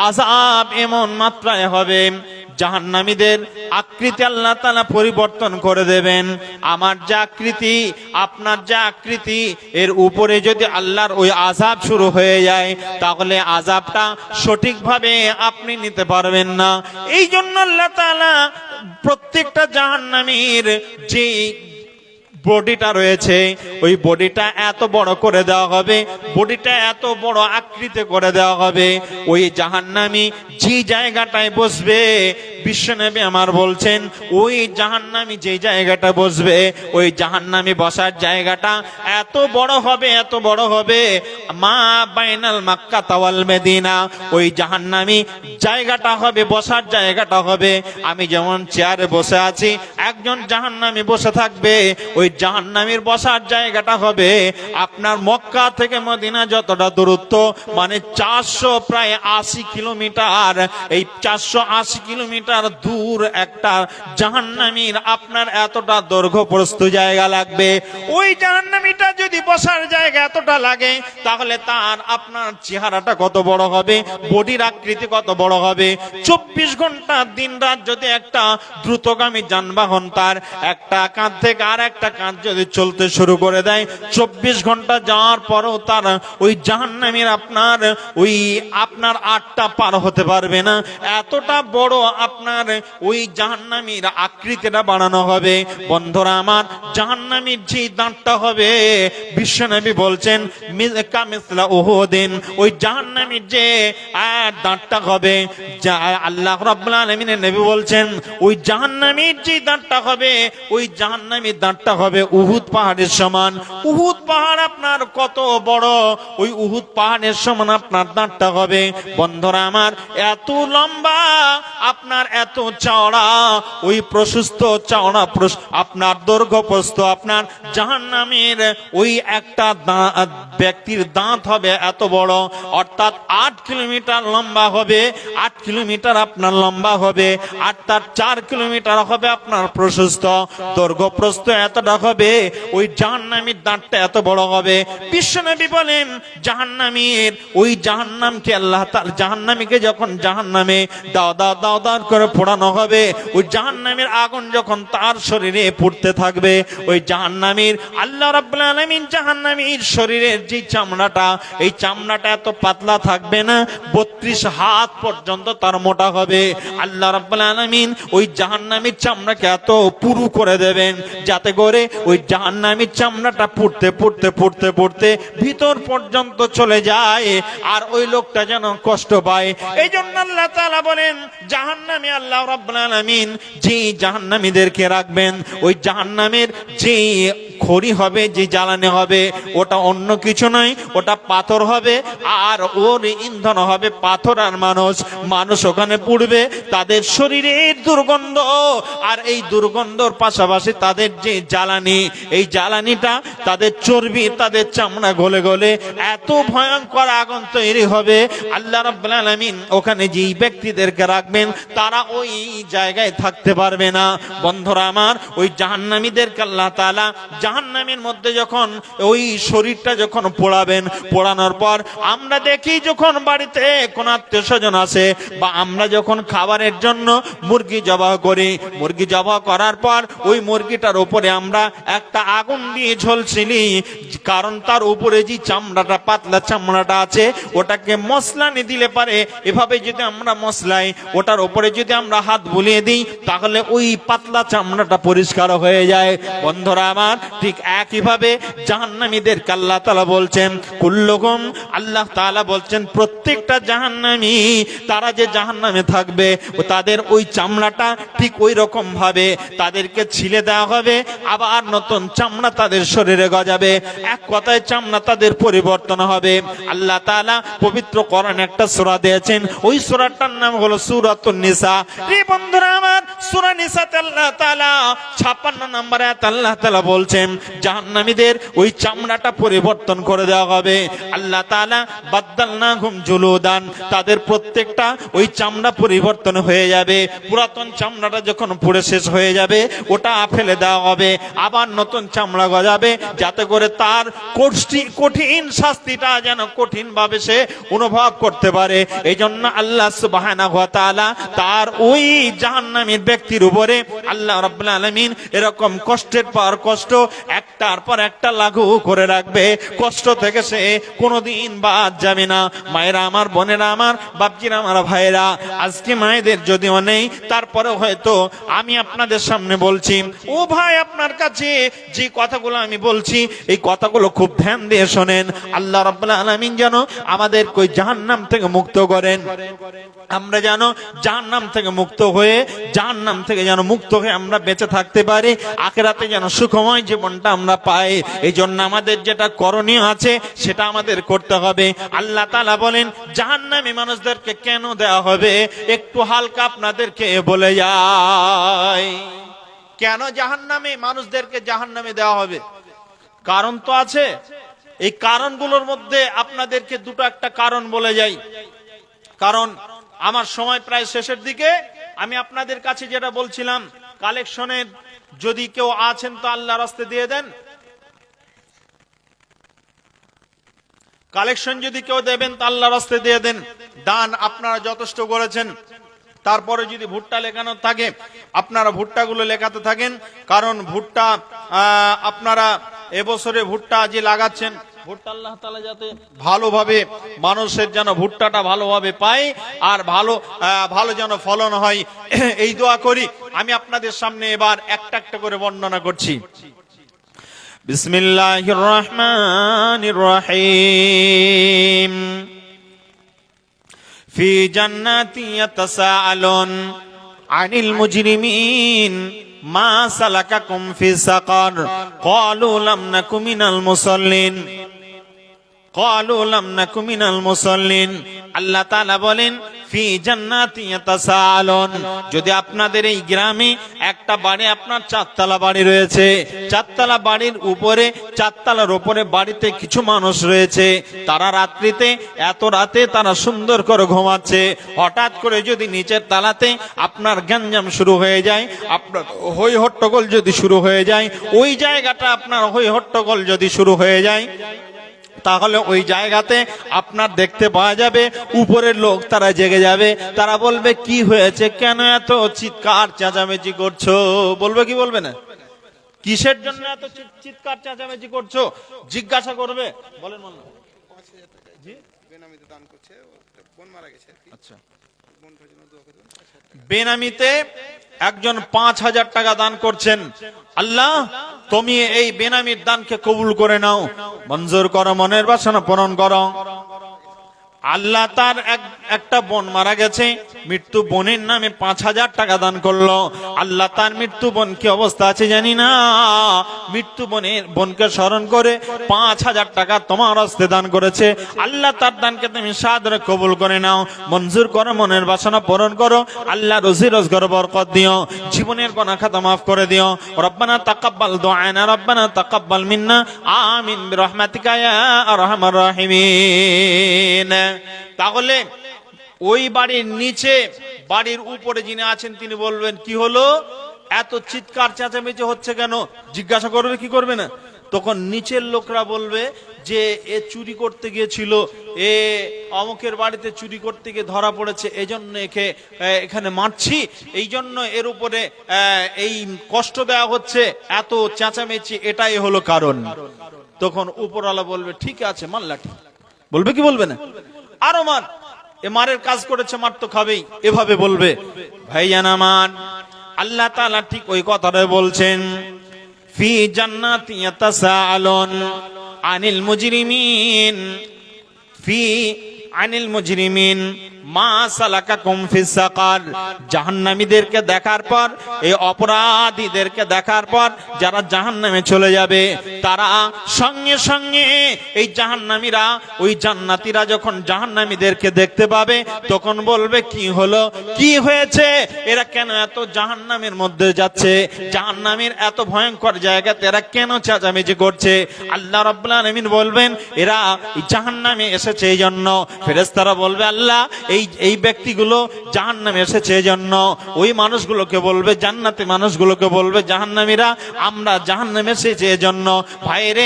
আযাব এমন মাত্রায় হবে, জাহান্নামীদের আকৃতি আল্লাহ তাআলা পরিবর্তন করে দেবেন। আমার যে আকৃতি, আপনার যে আকৃতি, এর উপরে যদি আল্লাহর ওই আযাব শুরু হয়ে যায়, তাহলে আযাবটা সঠিকভাবে আপনি নিতে পারবেন না। এই জন্য আল্লাহ তাআলা প্রত্যেকটা জাহান্নামীর যে বডিটা রয়েছে, ওই বডিটা এত বড় করে দেওয়া হবে, বডিটা এত বড় আকৃতি করে দেওয়া হবে। ওই জাহান্নামী যে জায়গাটায় বসবে, বিশ্বনবী আমার বলছেন, ওই জাহান্নামী যে জায়গাটা বসবে, ওই জাহান্নামী বসার জায়গাটা এত বড় হবে, এত বড় হবে, মা বাইনাল মক্কা ওয়াল মদিনা। ওই জাহান্নামী জায়গাটা হবে, বসার জায়গাটা হবে, আমি যেমন চেয়ারে বসে আছি, একজন জাহান্নামী বসে থাকবে, ওই জাহান্নামীর বসার জায়গাটা হবে আপনার মক্কা থেকে মদিনা যতটা দূরত্ব, মানে 480 কিলোমিটার। এই 480 কিলোমিটার দূর একটা জাহান্নামীর আপনার এতটা দৈর্ঘ্য প্রস্থ জায়গা লাগবে। ওই জাহান্নামীটা যদি বসার জায়গা এতটা লাগে, তাহলে তার আপনার চেহারাটা কত বড় হবে, বডির আকৃতি কত বড় হবে। 24 ঘন্টা দিন রাত যদি একটা দ্রুতগামী যানবাহন তার একটা কাঁধ থেকে আর একটা কাঁধ যদি চলতে শুরু করে দেয়, 24 ঘন্টা যাওয়ার পরও তার ওই জাহান্নামীর আপনার 8টা পার হতে পারবে না, এতটা বড় আপনার ওই জাহান্নামীর আকৃতিটা বানানো হবে। বন্ধুরা আমার, জাহান্নামীর যে দাঁতটা হবে, বিশ্বনবী বলছেন কামিসলা উহুদিন, ওই জাহান্নামীর যে দাঁতটা হবে, আল্লাহ রাব্বুল আলামিনের নবী বলছেন, ওই জাহান্নামীর যে দাঁতটা হবে, ওই জাহান্নামীর দাঁতটা হবে উহুদ পাহাড়ের সমান। উহুদ পাহাড় আপনার কত বড়, ওই উহুদ পাহাড়ের সমান আপনার দাঁতটা হবে। বন্ধুরা আমার, এত লম্বা, আপনার এত চওড়া, ওই প্রশস্ত চওড়া আপনার দৈর্ঘ্য প্রস্থ আপনার জাহান্নামের ওই একটা ব্যক্তির দাঁত হবে এত বড়, অর্থাৎ 8 কিলোমিটার লম্বা হবে, 8 কিলোমিটার আপনার লম্বা হবে, আর তার 4 কিলোমিটার হবে আপনার প্রশস্ত, দৈর্ঘ্য প্রস্থ এতটা হবে, ওই জাহান্নামীর দাঁতটা এত বড় হবে। বিশ্বনবী বলেন জাহান্নামীর ওই জাহান্নামকে আল্লাহ তাআলা জাহান্নামীকে যখন জাহান্নামে দাও দাও দাও দাও করে পোড়ানো হবে, ওই জাহান্নামের আগুন যখন তার শরীরে পুড়তে থাকবে, ওই জাহান্নামীর আল্লাহ রাব্বুল আলামিন জাহান্নামীর শরীরের যে চামড়াটা, এই চামড়াটা এত পাতলা থাকবে না, 32 হাত পর্যন্ত তার মোটা হবে। আল্লাহ রাব্বুল আলামিন ওই জাহান্নামীর চামড়াকে এত পুরু করে দেবেন যাতে করে ওই জাহান্নামীর চামড়াটা পুড়তে পুড়তে পুড়তে পুড়তে ভিতর পর্যন্ত চলে যায়, আর ওই লোকটা যেন কষ্ট পায়। এই জন্য আল্লাহ তাআলা বলেন জাহান্নামে আল্লাহ রাব্বুল আলামিন যে জাহান্নামীদেরকে রাখবেন, ওই জাহান্নামের যে খড়ি হবে, যে জ্বালানি হবে, ওটা অন্য কিছু নয়, ওটা পাথর হবে, আর ওর ইন্ধন হবে পাথর আর মানুষ ওখানে পুড়বে, তাদের শরীরের দুর্গন্ধ, আর এই দুর্গন্ধর পাশাপাশি তাদের যে জ্বালানি, এই জ্বালানিটা তাদের চর্বি, তাদের চামড়া গলে গলে এত ভয়ঙ্কর আগুন তৈরি হবে। আল্লাহ রাব্বুল আলামিন ওখানে যেই ব্যক্তিদেরকে রাখবেন তারা ওই জায়গায় থাকতে পারবে না। বন্ধুরা আমার, ওই জাহান্নামীদেরকে আল্লাহ তাআলা জাহান্নামের মধ্যে যখন ওই শরীরটা যখন পোড়াবেন, পোড়ানোর পর আমরা দেখি যখন বাড়িতে কোন আত্মীয় স্বজন আসে, বা আমরা যখন খাবারের জন্য মুরগি জবাই করি, মুরগি জবাই করার পর ওই মুরগিটার উপরে আমরা একটা আগুন দিয়ে ঝলসিলি, কারণ তার উপরে যে চামড়াটা, পাতলা চামড়াটা আছে, ওটাকে মশলানি দিলে পারে, এভাবে যদি আমরা মশলাই ওটার উপরে যদি আমরা হাত বুলিয়ে দিই, তাহলে ওই পাতলা চামড়াটা পরিষ্কার হয়ে যায়। বন্ধুরা আমার, ঠিক একইভাবে জাহান্নামীদেরকে আল্লাহ তাআলা বলছেন কুল্লুকুম, আল্লাহ তাআলা বলছেন প্রত্যেকটা জাহান্নামী, তারা যে জাহান্নামে থাকবে ও তাদের ওই চামড়াটা ঠিক ওই রকম ভাবে তাদেরকে ছিলে দেওয়া হবে, আবার নতুন চামড়া তাদের শরীরে গজাবে, এক কথায় চামড়া তাদের পরিবর্তন হবে। আল্লাহ তাআলা পবিত্র কোরআনে একটা সূরা দিয়েছেন, ওই সূরাটার নাম হলো সূরাতুন নিসা। রে বন্ধুরা আমার, সূরা নিসাতে আল্লাহ তাআলা 56 নম্বর আয়াত আল্লাহ তাআলা বলছেন জাহান্নামীদের ওই চামড়াটা পরিবর্তন করে দেওয়া হবে। আল্লাহ তাআলা বাদদালনাহুম জুলুদান, তাদের প্রত্যেকটা ওই চামড়া পরিবর্তন হয়ে যাবে, পুরাতন চামড়াটা যখন পুড়ে শেষ হয়ে যাবে ওটা ফেলে দেওয়া হবে, আবার নতুন চামড়া গজাবে, যাতে করে তার কঠিন শাস্তিটা যেন কঠিন ভাবে সে অনুভব করতে পারে। এই জন্য আল্লাহ সুবহানাহু ওয়া তাআলা তার ওই জাহান্নামীর ব্যক্তির উপরে আল্লাহ রাব্বুল আলামিন এরকম কষ্টের পর কষ্ট একটার পর একটা লাগু করে রাখবে, কষ্ট থেকে সে কোনোদিন বাদ যাবে না। মায়েরা আমার, বোনেরা আমার, বাপজিরা আমার, ভাইরা, আজকে মায়েদের যদিও নেই, তারপরে হয়তো আমি আপনাদের সামনে বলছি, ও ভাই, আপনার কাছে যে কথাগুলো আমি বলছি এই কথাগুলো খুব ধ্যান দিয়ে শোনেন। আল্লাহ রাব্বুল আলামিন যেন আমাদের কই জাহান্নাম থেকে মুক্ত করেন, আমরা যেন জাহান্নাম থেকে মুক্ত হয়ে, জাহান্নাম থেকে যেন মুক্ত হয়ে আমরা বেঁচে থাকতে পারি, আখিরাতে যেন সুখময় জীবনটা আমরা পাই। এই জন্য আমাদের যেটা করণীয় আছে সেটা আমাদের করতে হবে। আল্লাহ তাআলা বলেন জাহান্নামী মানুষদেরকে কেন দেওয়া হবে, একটু হালকা আপনাদেরকে বলে যাই। কেন জাহান্নামী মানুষদেরকে জাহান্নামে দেওয়া হবে? কারণ তো আছে। এই কারণগুলোর মধ্যে আপনাদেরকে দুটো একটা কারণ বলে যাই, কারণ আমার সময় প্রায় শেষের দিকে। আমি আপনাদের কাছে যেটা বলছিলাম, কালেকশনের যদি কেউ আছেন তো আল্লাহর রাস্তে দিয়ে দেন, কালেকশন যদি কেউ দেবেন তো আল্লাহর রাস্তে দিয়ে দেন। দান আপনারা যথেষ্ট করেছেন, তারপরে যদি ভুট্টা লেখানো থাকে আপনারা ভুট্টাগুলো লেখাতে থাকেন, কারণ ভুট্টা আপনারা এবছরে ভুট্টা যে লাগাচ্ছেন, ভুট্টা আল্লাহ তাআলা যাতে ভালোভাবে মানুষের যেন ভুট্টাটা ভালোভাবে পায় আর ভালো যেন ফলন হয়, এই দোয়া করি। আমি আপনাদের সামনে এবার একটা একটা করে বর্ণনা করছি। বিসমিল্লাহির রহমানির রহিম। ফি জান্নাতি ইয়াতাসাআলুন আনিল মুজরিমিন মা সালাকাকুম ফি সাকার ক্বালু লাম নাকু মিনাল মুসাল্লিন ক্বালু লাম নাকু মিনাল মুসাল্লিন। আল্লাহ তাআলা বলেন ফি জান্নাতি ইয়াতাসাআলুন। যদি আপনাদের এই গ্রামে একটা বাড়ি, আপনার চারতলা বাড়ি রয়েছে, চারতলা বাড়ির উপরে, চারতলার উপরে বাড়িতে কিছু মানুষ রয়েছে, তারা রাত্রিতে এত রাতে তারা সুন্দর করে ঘুমাচ্ছে, হঠাৎ করে যদি নিচের তালাতে আপনার গ্যাঞ্জাম শুরু হয়ে যায়, আপনার হই হট্টগোল যদি শুরু হয়ে যায়, ওই জায়গাটা আপনার হই হট্টগোল যদি শুরু হয়ে যায়, তাহলে ওই জায়গাতে আপনার দেখতে পাওয়া যাবে উপরের লোক তারা জেগে যাবে, তারা বলবে কি হয়েছে, কেন এত চিৎকার চেঁচামেচি করছো? বলবে কি বলবে না? কিসের জন্য এত চিৎকার চেঁচামেচি করছো জিজ্ঞাসা করবে। বলেন মাল্লা। আচ্ছা, বেনামিতে একজন 5,000 টাকা দান করছেন। আল্লাহ তুমি এই বেনামির দানকে কবুল করে নাও, মঞ্জুর করো, মনের বাসনা পূরণ করো। আল্লাহ তার একটা বোন মারা গেছে, মৃত্যু বোনের নামে 5,000 টাকা দান করলো। আল্লাহ তার মৃত্যু বোন কি অবস্থা আছে জানি না, মৃত্যু বোনকে স্মরণ করে 5,000 টাকা তোমার হস্তে দান করেছে। আল্লাহ তার দানকে তুমি সাদরে কবুল করে নাও, মঞ্জুর করো, মনের বাসনা পূরণ করো। আল্লাহ রুজি রোজগার বরকত দিও, জীবনের গুনাহ খাতা মাফ করে দিও। রব্বানা তাকাব্বাল দুআনা রব্বানা তাকাব্বাল মিন্না আমিন বিরহমাতিকা ইয়া আরহামার রাহিমিন। তাহলে ওই বাড়ির নিচে, বাড়ির উপরে যিনি আছেন তিনি বলবেন কি হলো, এত চিৎকার চেঁচামেচি হচ্ছে কেন? জিজ্ঞাসা করবে কি করবে না? তখন নিচের লোকরা বলবে যে এ চুরি করতে গিয়েছিল, এ অমুকের বাড়িতে চুরি করতে গিয়ে ধরা পড়েছে, এজন্য একে এখানে মারছি, এই জন্য এর উপরে এই কষ্ট দেওয়া হচ্ছে, এত চেঁচামেচি, এটাই হলো কারণ। তখন উপরওয়ালা বলবে ঠিক আছে মাল্লাটি, বলবে কি বলবে না? আরো মার, এ মারের কাজ করেছে, মার তো খাবেই, এভাবে বলবে। ভাইজান আমার, আল্লাহ তাআলা ঠিক ওই কথাটাই বলছেন, ফি জান্নাতি ইয়াতাসাআলুন আনিল মুজরিমিন ফি আনিল মুজরিমিন মা সালাকাকুম ফিস সাকার। জাহান্নামীদেরকে দেখার পর, এই অপরাধীদেরকে দেখার পর যারা জাহান্নামে চলে যাবে, তারা সঙ্গে সঙ্গে এই জাহান্নামীরা, ওই জান্নাতীরা যখন জাহান্নামীদেরকে দেখতে পাবে, তখন বলবে কি হলো, কি হয়েছে, এরা কেন এত জাহান্নামের মধ্যে যাচ্ছে, জাহান্নামের এত ভয়ঙ্কর জায়গাতে এরা কেন চেঁচামেচি করছে? আল্লাহ রাব্বুল আলামিন বলবেন এরা জাহান্নামে এসেছে এই জন্য। ফেরেশতারা বলবে আল্লাহ এই ব্যক্তিগুলো জাহান্নামে এসেছে এজন্য। ওই মানুষগুলোকে বলবে, জান্নাতি মানুষগুলোকে বলবে জাহান্নামীরা, আমরা জাহান্নামে এসেছি এজন্য। ভাইরে,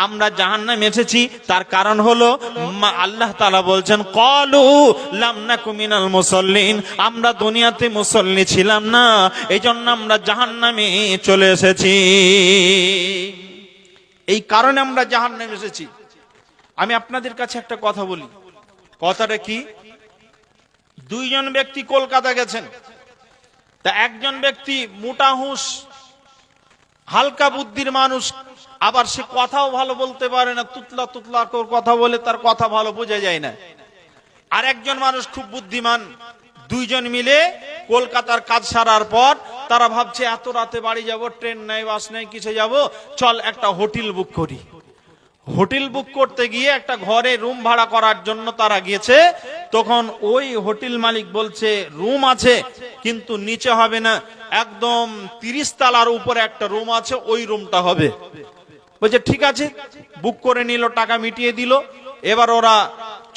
আমরা জাহান্নামে এসেছি, তার কারণ হলো আল্লাহ তাআলা বলছেন ক্বালু লাম নাকু মিনাল মুসাল্লিন, আমরা দুনিয়াতে মুসল্লি ছিলাম না, এজন্য আমরা জাহান্নামে চলে এসেছি, এই কারণে আমরা জাহান্নামে এসেছি। আমি আপনাদের কাছে একটা কথা বলি, কথাটা কি, দুইজন ব্যক্তি কলকাতা গেছেন, তা একজন ব্যক্তি মোটা হুঁশ, হালকা বুদ্ধির মানুষ, আবার সে কথাও ভালো বলতে পারে না, তুতলা তুতলা করে কথা বলে, তার কথা ভালো বোঝা যায় না। আর একজন মানুষ খুব বুদ্ধিমান। দুইজন মিলে কলকাতার কাজ সারার পর তারা ভাবছে এত রাতে বাড়ি যাব, ট্রেন নাই, বাস নাই, কিসে যাব, চল একটা হোটেল বুক করি। হোটেল বুক করতে গিয়ে একটা ঘরে রুম ভাড়া করার জন্য তারা গিয়েছে। তখন ওই হোটেল মালিক বলছে রুম আছে, কিন্তু নিচে হবে না, একদম 30 তলার উপরে একটা রুম আছে, ওই রুমটা হবে। বলছে ঠিক আছে, বুক করে নিল, টাকা মিটিয়ে দিল। এবার ওরা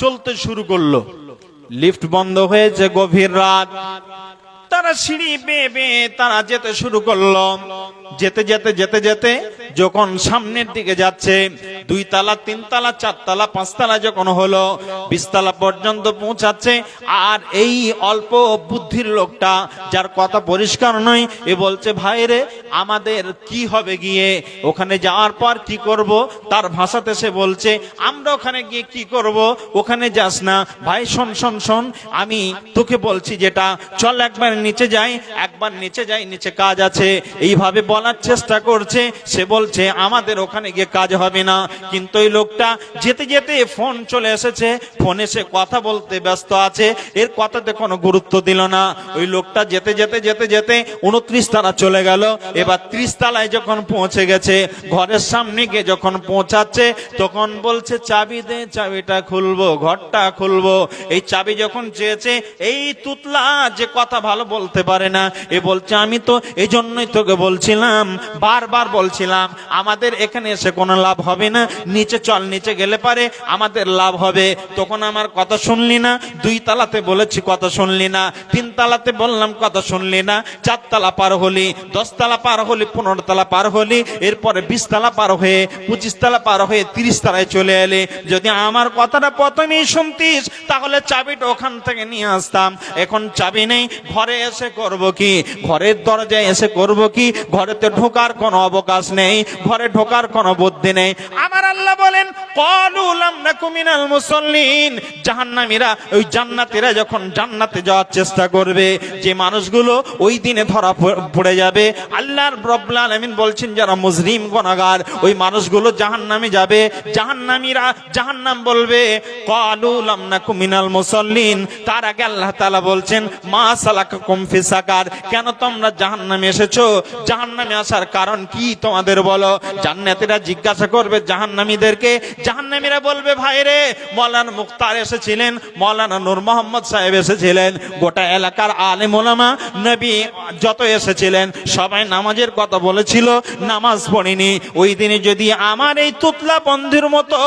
চলতে শুরু করলো, লিফট বন্ধ হয়েছে, গভীর রাত, তারা সিঁড়ি বেয়ে বেয়ে তারা যেতে শুরু করলো। যেতে যেতে যেতে যেতে যখন সামনের দিকে যাচ্ছে, 2 তলা, 3 তলা, 4 তলা, 5 তলা যখন হলো, 20 তলা পর্যন্ত পৌঁছাচ্ছে। আর এই অল্প বুদ্ধির লোকটা, যার কথা পরিষ্কার নয়, এ বলছে ভাইরে আমাদের কি হবে গিয়ে, ওখানে যাওয়ার পর কি করব? তার ভাষাতে সে বলছে আমরা ওখানে গিয়ে কি করব, ওখানে যাস না ভাই, শোন শোন শোন, আমি তোকে বলছি যেটা, চল একবার নিচে নিচে যাই, একবার নিচে যাই, নিচে কাজ আছে, এইভাবে বলার চেষ্টা করছে। সে বলছে আমাদের ওখানে গিয়ে কাজ হবে না। কিন্তু ওই লোকটা যেতে যেতে ফোন চলে এসেছে, ফোনে সে কথা বলতে ব্যস্ত আছে, এর কথাতে কোনো গুরুত্ব দিল না। ওই লোকটা যেতে যেতে যেতে যেতে 29 তলা চলে গেল। এবার 30 তলায় যখন পৌঁছে গেছে, ঘরের সামনে গিয়ে যখন পৌঁছাচ্ছে, তখন বলছে চাবি দে, চাবিটা খুলবো, ঘরটা খুলবো। এই চাবি যখন চেয়েছে, এই তুতলা যে কথা ভালো বলতে পারে না, এ বলছে আমি তো এই জন্যই তোকে বলছিলাম, বারবার বলছিলাম আমাদের এখানে এসে কোনো লাভ হবে না, নিচে চল, নিচে গেলে পারে আমাদের লাভ হবে। তখন আমার কথা শুনলি না, 2 তলাতে বলেছি কথা শুনলি না, 3 তলাতে বললাম কথা শুনলি না, 4 তলা পার হলি, 10 তলা পার হলি, 15 তলা পার হলি, এরপরে 20 তলা পার হয়ে 25 তলা পার হয়ে 30 তলায় চলে এলে। যদি আমার কথাটা প্রথমেই শুনতিস, তাহলে চাবিটা ওখান থেকে নিয়ে আসতাম। এখন চাবি নেই, ঘরে এসে করব কি, ঘরের দরজায় এসে করব কি, ঘরেতে ঢোকার কোনো অবকাশ নেই, ঘরে ঢোকার কোনো বুদ্ধি নেই। আমার আল্লাহ বলেন ক্বালু লাম নাকু মিনাল মুসাল্লিন, জাহান্নামীরা, ওই জান্নাতীরা যখন জান্নাতে যাওয়ার চেষ্টা করবে, যে মানুষগুলো ওই দিনে ধরা পড়ে যাবে, আল্লাহর রাব্বুল আলামিন বলছেন যারা মুজরিম গুনাহগার, ওই মানুষগুলো জাহান্নামে যাবে। জাহান্নামীরা, জাহান্নাম বলবে ক্বালু লাম নাকু মিনাল মুসাল্লিন। তার আগে আল্লাহ তাআলা বলছেন মা সালাকাকুম ফি সাকার, কেন তোমরা জাহান্নামে এসেছো, জাহান্নামে আসার কারণ কি তোমাদের বলো। জান্নাতীরা জিজ্ঞাসা করবে জাহান্নামীদেরকে, জাহান্নামীরা বলবে ভাইরে, মাওলানা মুখতার এসেছিলেন, মাওলানা নূর মোহাম্মদ সাহেব এসেছিলেন, গোটা এলাকার আলেম ওলামা নবী যত এসেছিলেন, সবাই নামাজের কথা বলেছিল, নামাজ পড়িনি। ওই দিনে যদি আমার এই তুতলা বন্ধুর মতো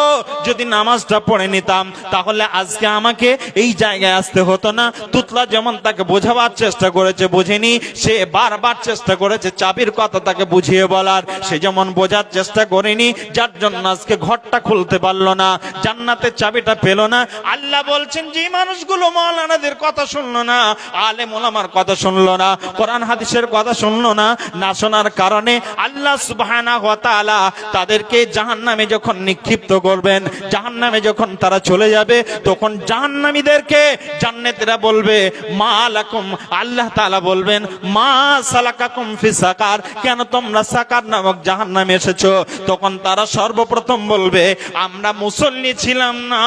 যদি নামাজটা পড়ে নিতাম, তাহলে আজকে আমাকে এই জায়গায় আসতে হতো না। তুতলা যেমন তাকে বোঝাবার চেষ্টা করেছে, বোঝেনি, সে বারবার চেষ্টা করেছে চাবির কথা তাকে বুঝিয়ে বলার, সে যেমন বোঝার চেষ্টা করেনি, যার জন্য আজকে ঘরটা খুলতে পারলো না, জান্নাতের চাবিটা পেল না। আল্লাহ বলছেন যে মানুষগুলো মাওলানাদের কথা শুনলো না, আলেম ওলামার কথা শুনলো না, কোরআন হাদিসের কথা শুনলো না, না শোনার কারণে আল্লাহ সুবহানাহু ওয়া তাআলা তাদেরকে জাহান্নামে যখন নিক্ষিপ্ত করবেন, জাহান্নামে যখন তারা চলে যাবে, তখন জাহান্নামীদেরকে জান্নাতীরা বলবে মা লাকুম, আল্লাহ তাআলা বলবেন মা সালাকাকুম ফি সাকার, কেন তোমরা সাকার নামক জাহান্নামে এসেছো। তখন তারা সর্বপ্রথম বলবে আমরা মুসল্লি ছিলাম না,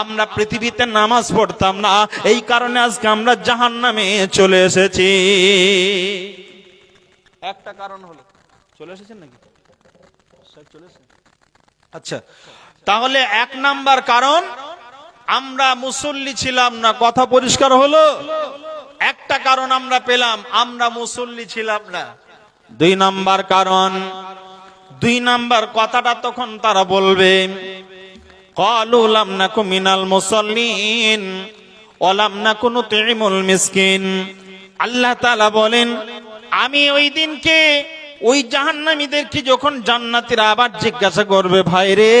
আমরা পৃথিবীতে নামাজ পড়তাম না, এই কারণে আজকে আমরা জাহান্নামে চলে এসেছি। একটা কারণ হলো, চলে এসেছেন নাকি চলে এসেছেন? আচ্ছা, তাহলে 1 নাম্বার কারণ আমরা মুসল্লি ছিলাম না। কথা পরিষ্কার হলো? একটা কারণ আমরা পেলাম, আমরা মুসল্লি ছিলাম না। 2 নাম্বার কারণ, 2 নাম্বার কথাটা তখন তারা বলবে ক্বালু লাম নাকু মিনাল মুসাল্লিন ওয়া লাম নাকু নুতঈমুল মিসকিন। আল্লাহ তাআলা বলেন আমি ওই দিনকে ওই জাহান্নামীদেরকে যখন জান্নাতীরা আবার জিজ্ঞাসা করবে ভাইরে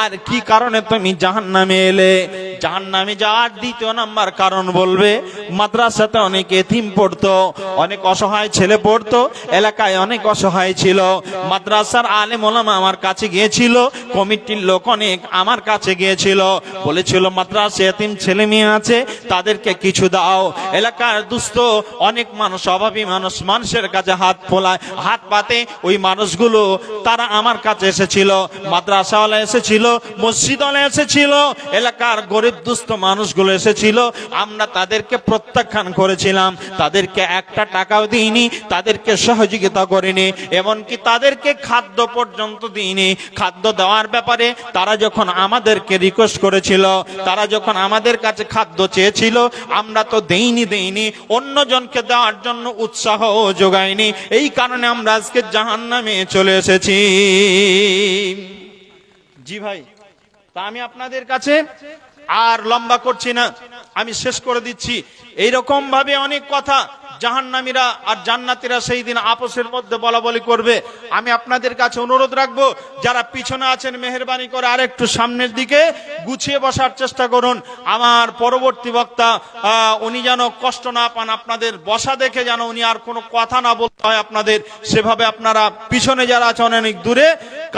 আর কি কারণে তুমি জাহান্নামে এলে, জাহান্নামে যাওয়ার 2 নাম্বার কারণ বলবে মাদ্রাসাতে অনেক এতিম পড়তো, অনেক অসহায় ছেলে পড়তো, এলাকায় অনেক অসহায় ছিল, মাদ্রাসার আলেম ওলামা আমার কাছে গিয়েছিল, কমিটির লোক অনেক আমার কাছে গিয়েছিল, বলেছিল মাদ্রাসায় এতিম ছেলে মেয়ে আছে, তাদেরকে কিছু দাও। এলাকার দুস্থ অনেক মানুষ, অভাবী মানুষ, মানুষের কাছে হাত ফোলায়, হাত পাতে, ওই মানুষগুলো তারা আমার কাছে এসেছিল, মাদ্রাসাওয়ালা এসেছিল, মসজিদওয়ালা এসেছিল, এলাকার গরিব দুস্থ মানুষগুলো এসেছিল, আমরা তাদেরকে প্রত্যাখ্যান করেছিলাম, তাদেরকে একটা টাকাও দিইনি, তাদেরকে সহযোগিতা করিনি, এমনকি তাদেরকে খাদ্য পর্যন্ত দিইনি। খাদ্য দেওয়ার ব্যাপারে তারা যখন আমাদেরকে রিকোয়েস্ট করেছিল, তারা যখন আমাদের কাছে খাদ্য চেয়েছিল, আমরা তো দেইনি, অন্যজনকে দেওয়ার জন্য উৎসাহ যোগাইনি, এই কারণে আমরা আজকে জাহান্নামে চলে এসেছি। জি ভাই, তা আমি আপনাদের কাছে আর লম্বা করছি না, আমি শেষ করে দিচ্ছি। এইরকম ভাবে অনেক কথা জাহান্নামীরা আর জান্নাতীরা সেই দিন আপসের মধ্যে বলাবলি করবে। আমি আপনাদের কাছে অনুরোধ রাখবো, যারা পিছনে আছেন মেহেরবানি করে আর একটু সামনের দিকে গুছিয়ে বসার চেষ্টা করুন। আমার পরবর্তী বক্তা উনি যেন কষ্ট না পান, আপনাদের বসা দেখে যেন উনি আর কোনো কথা না বলতে হয় আপনাদের, সেভাবে আপনারা পিছনে যারা আছেন অনেক দূরে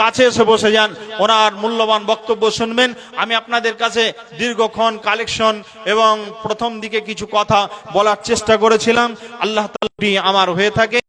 কাছে এসে বসে যান, ওনার মূল্যবান বক্তব্য শুনবেন। আমি আপনাদের কাছে দীর্ঘক্ষণ কালেকশন এবং প্রথম দিকে কিছু কথা বলার চেষ্টা করেছিলাম। আল্লাহ তাআলা আমার হয়ে থাকে।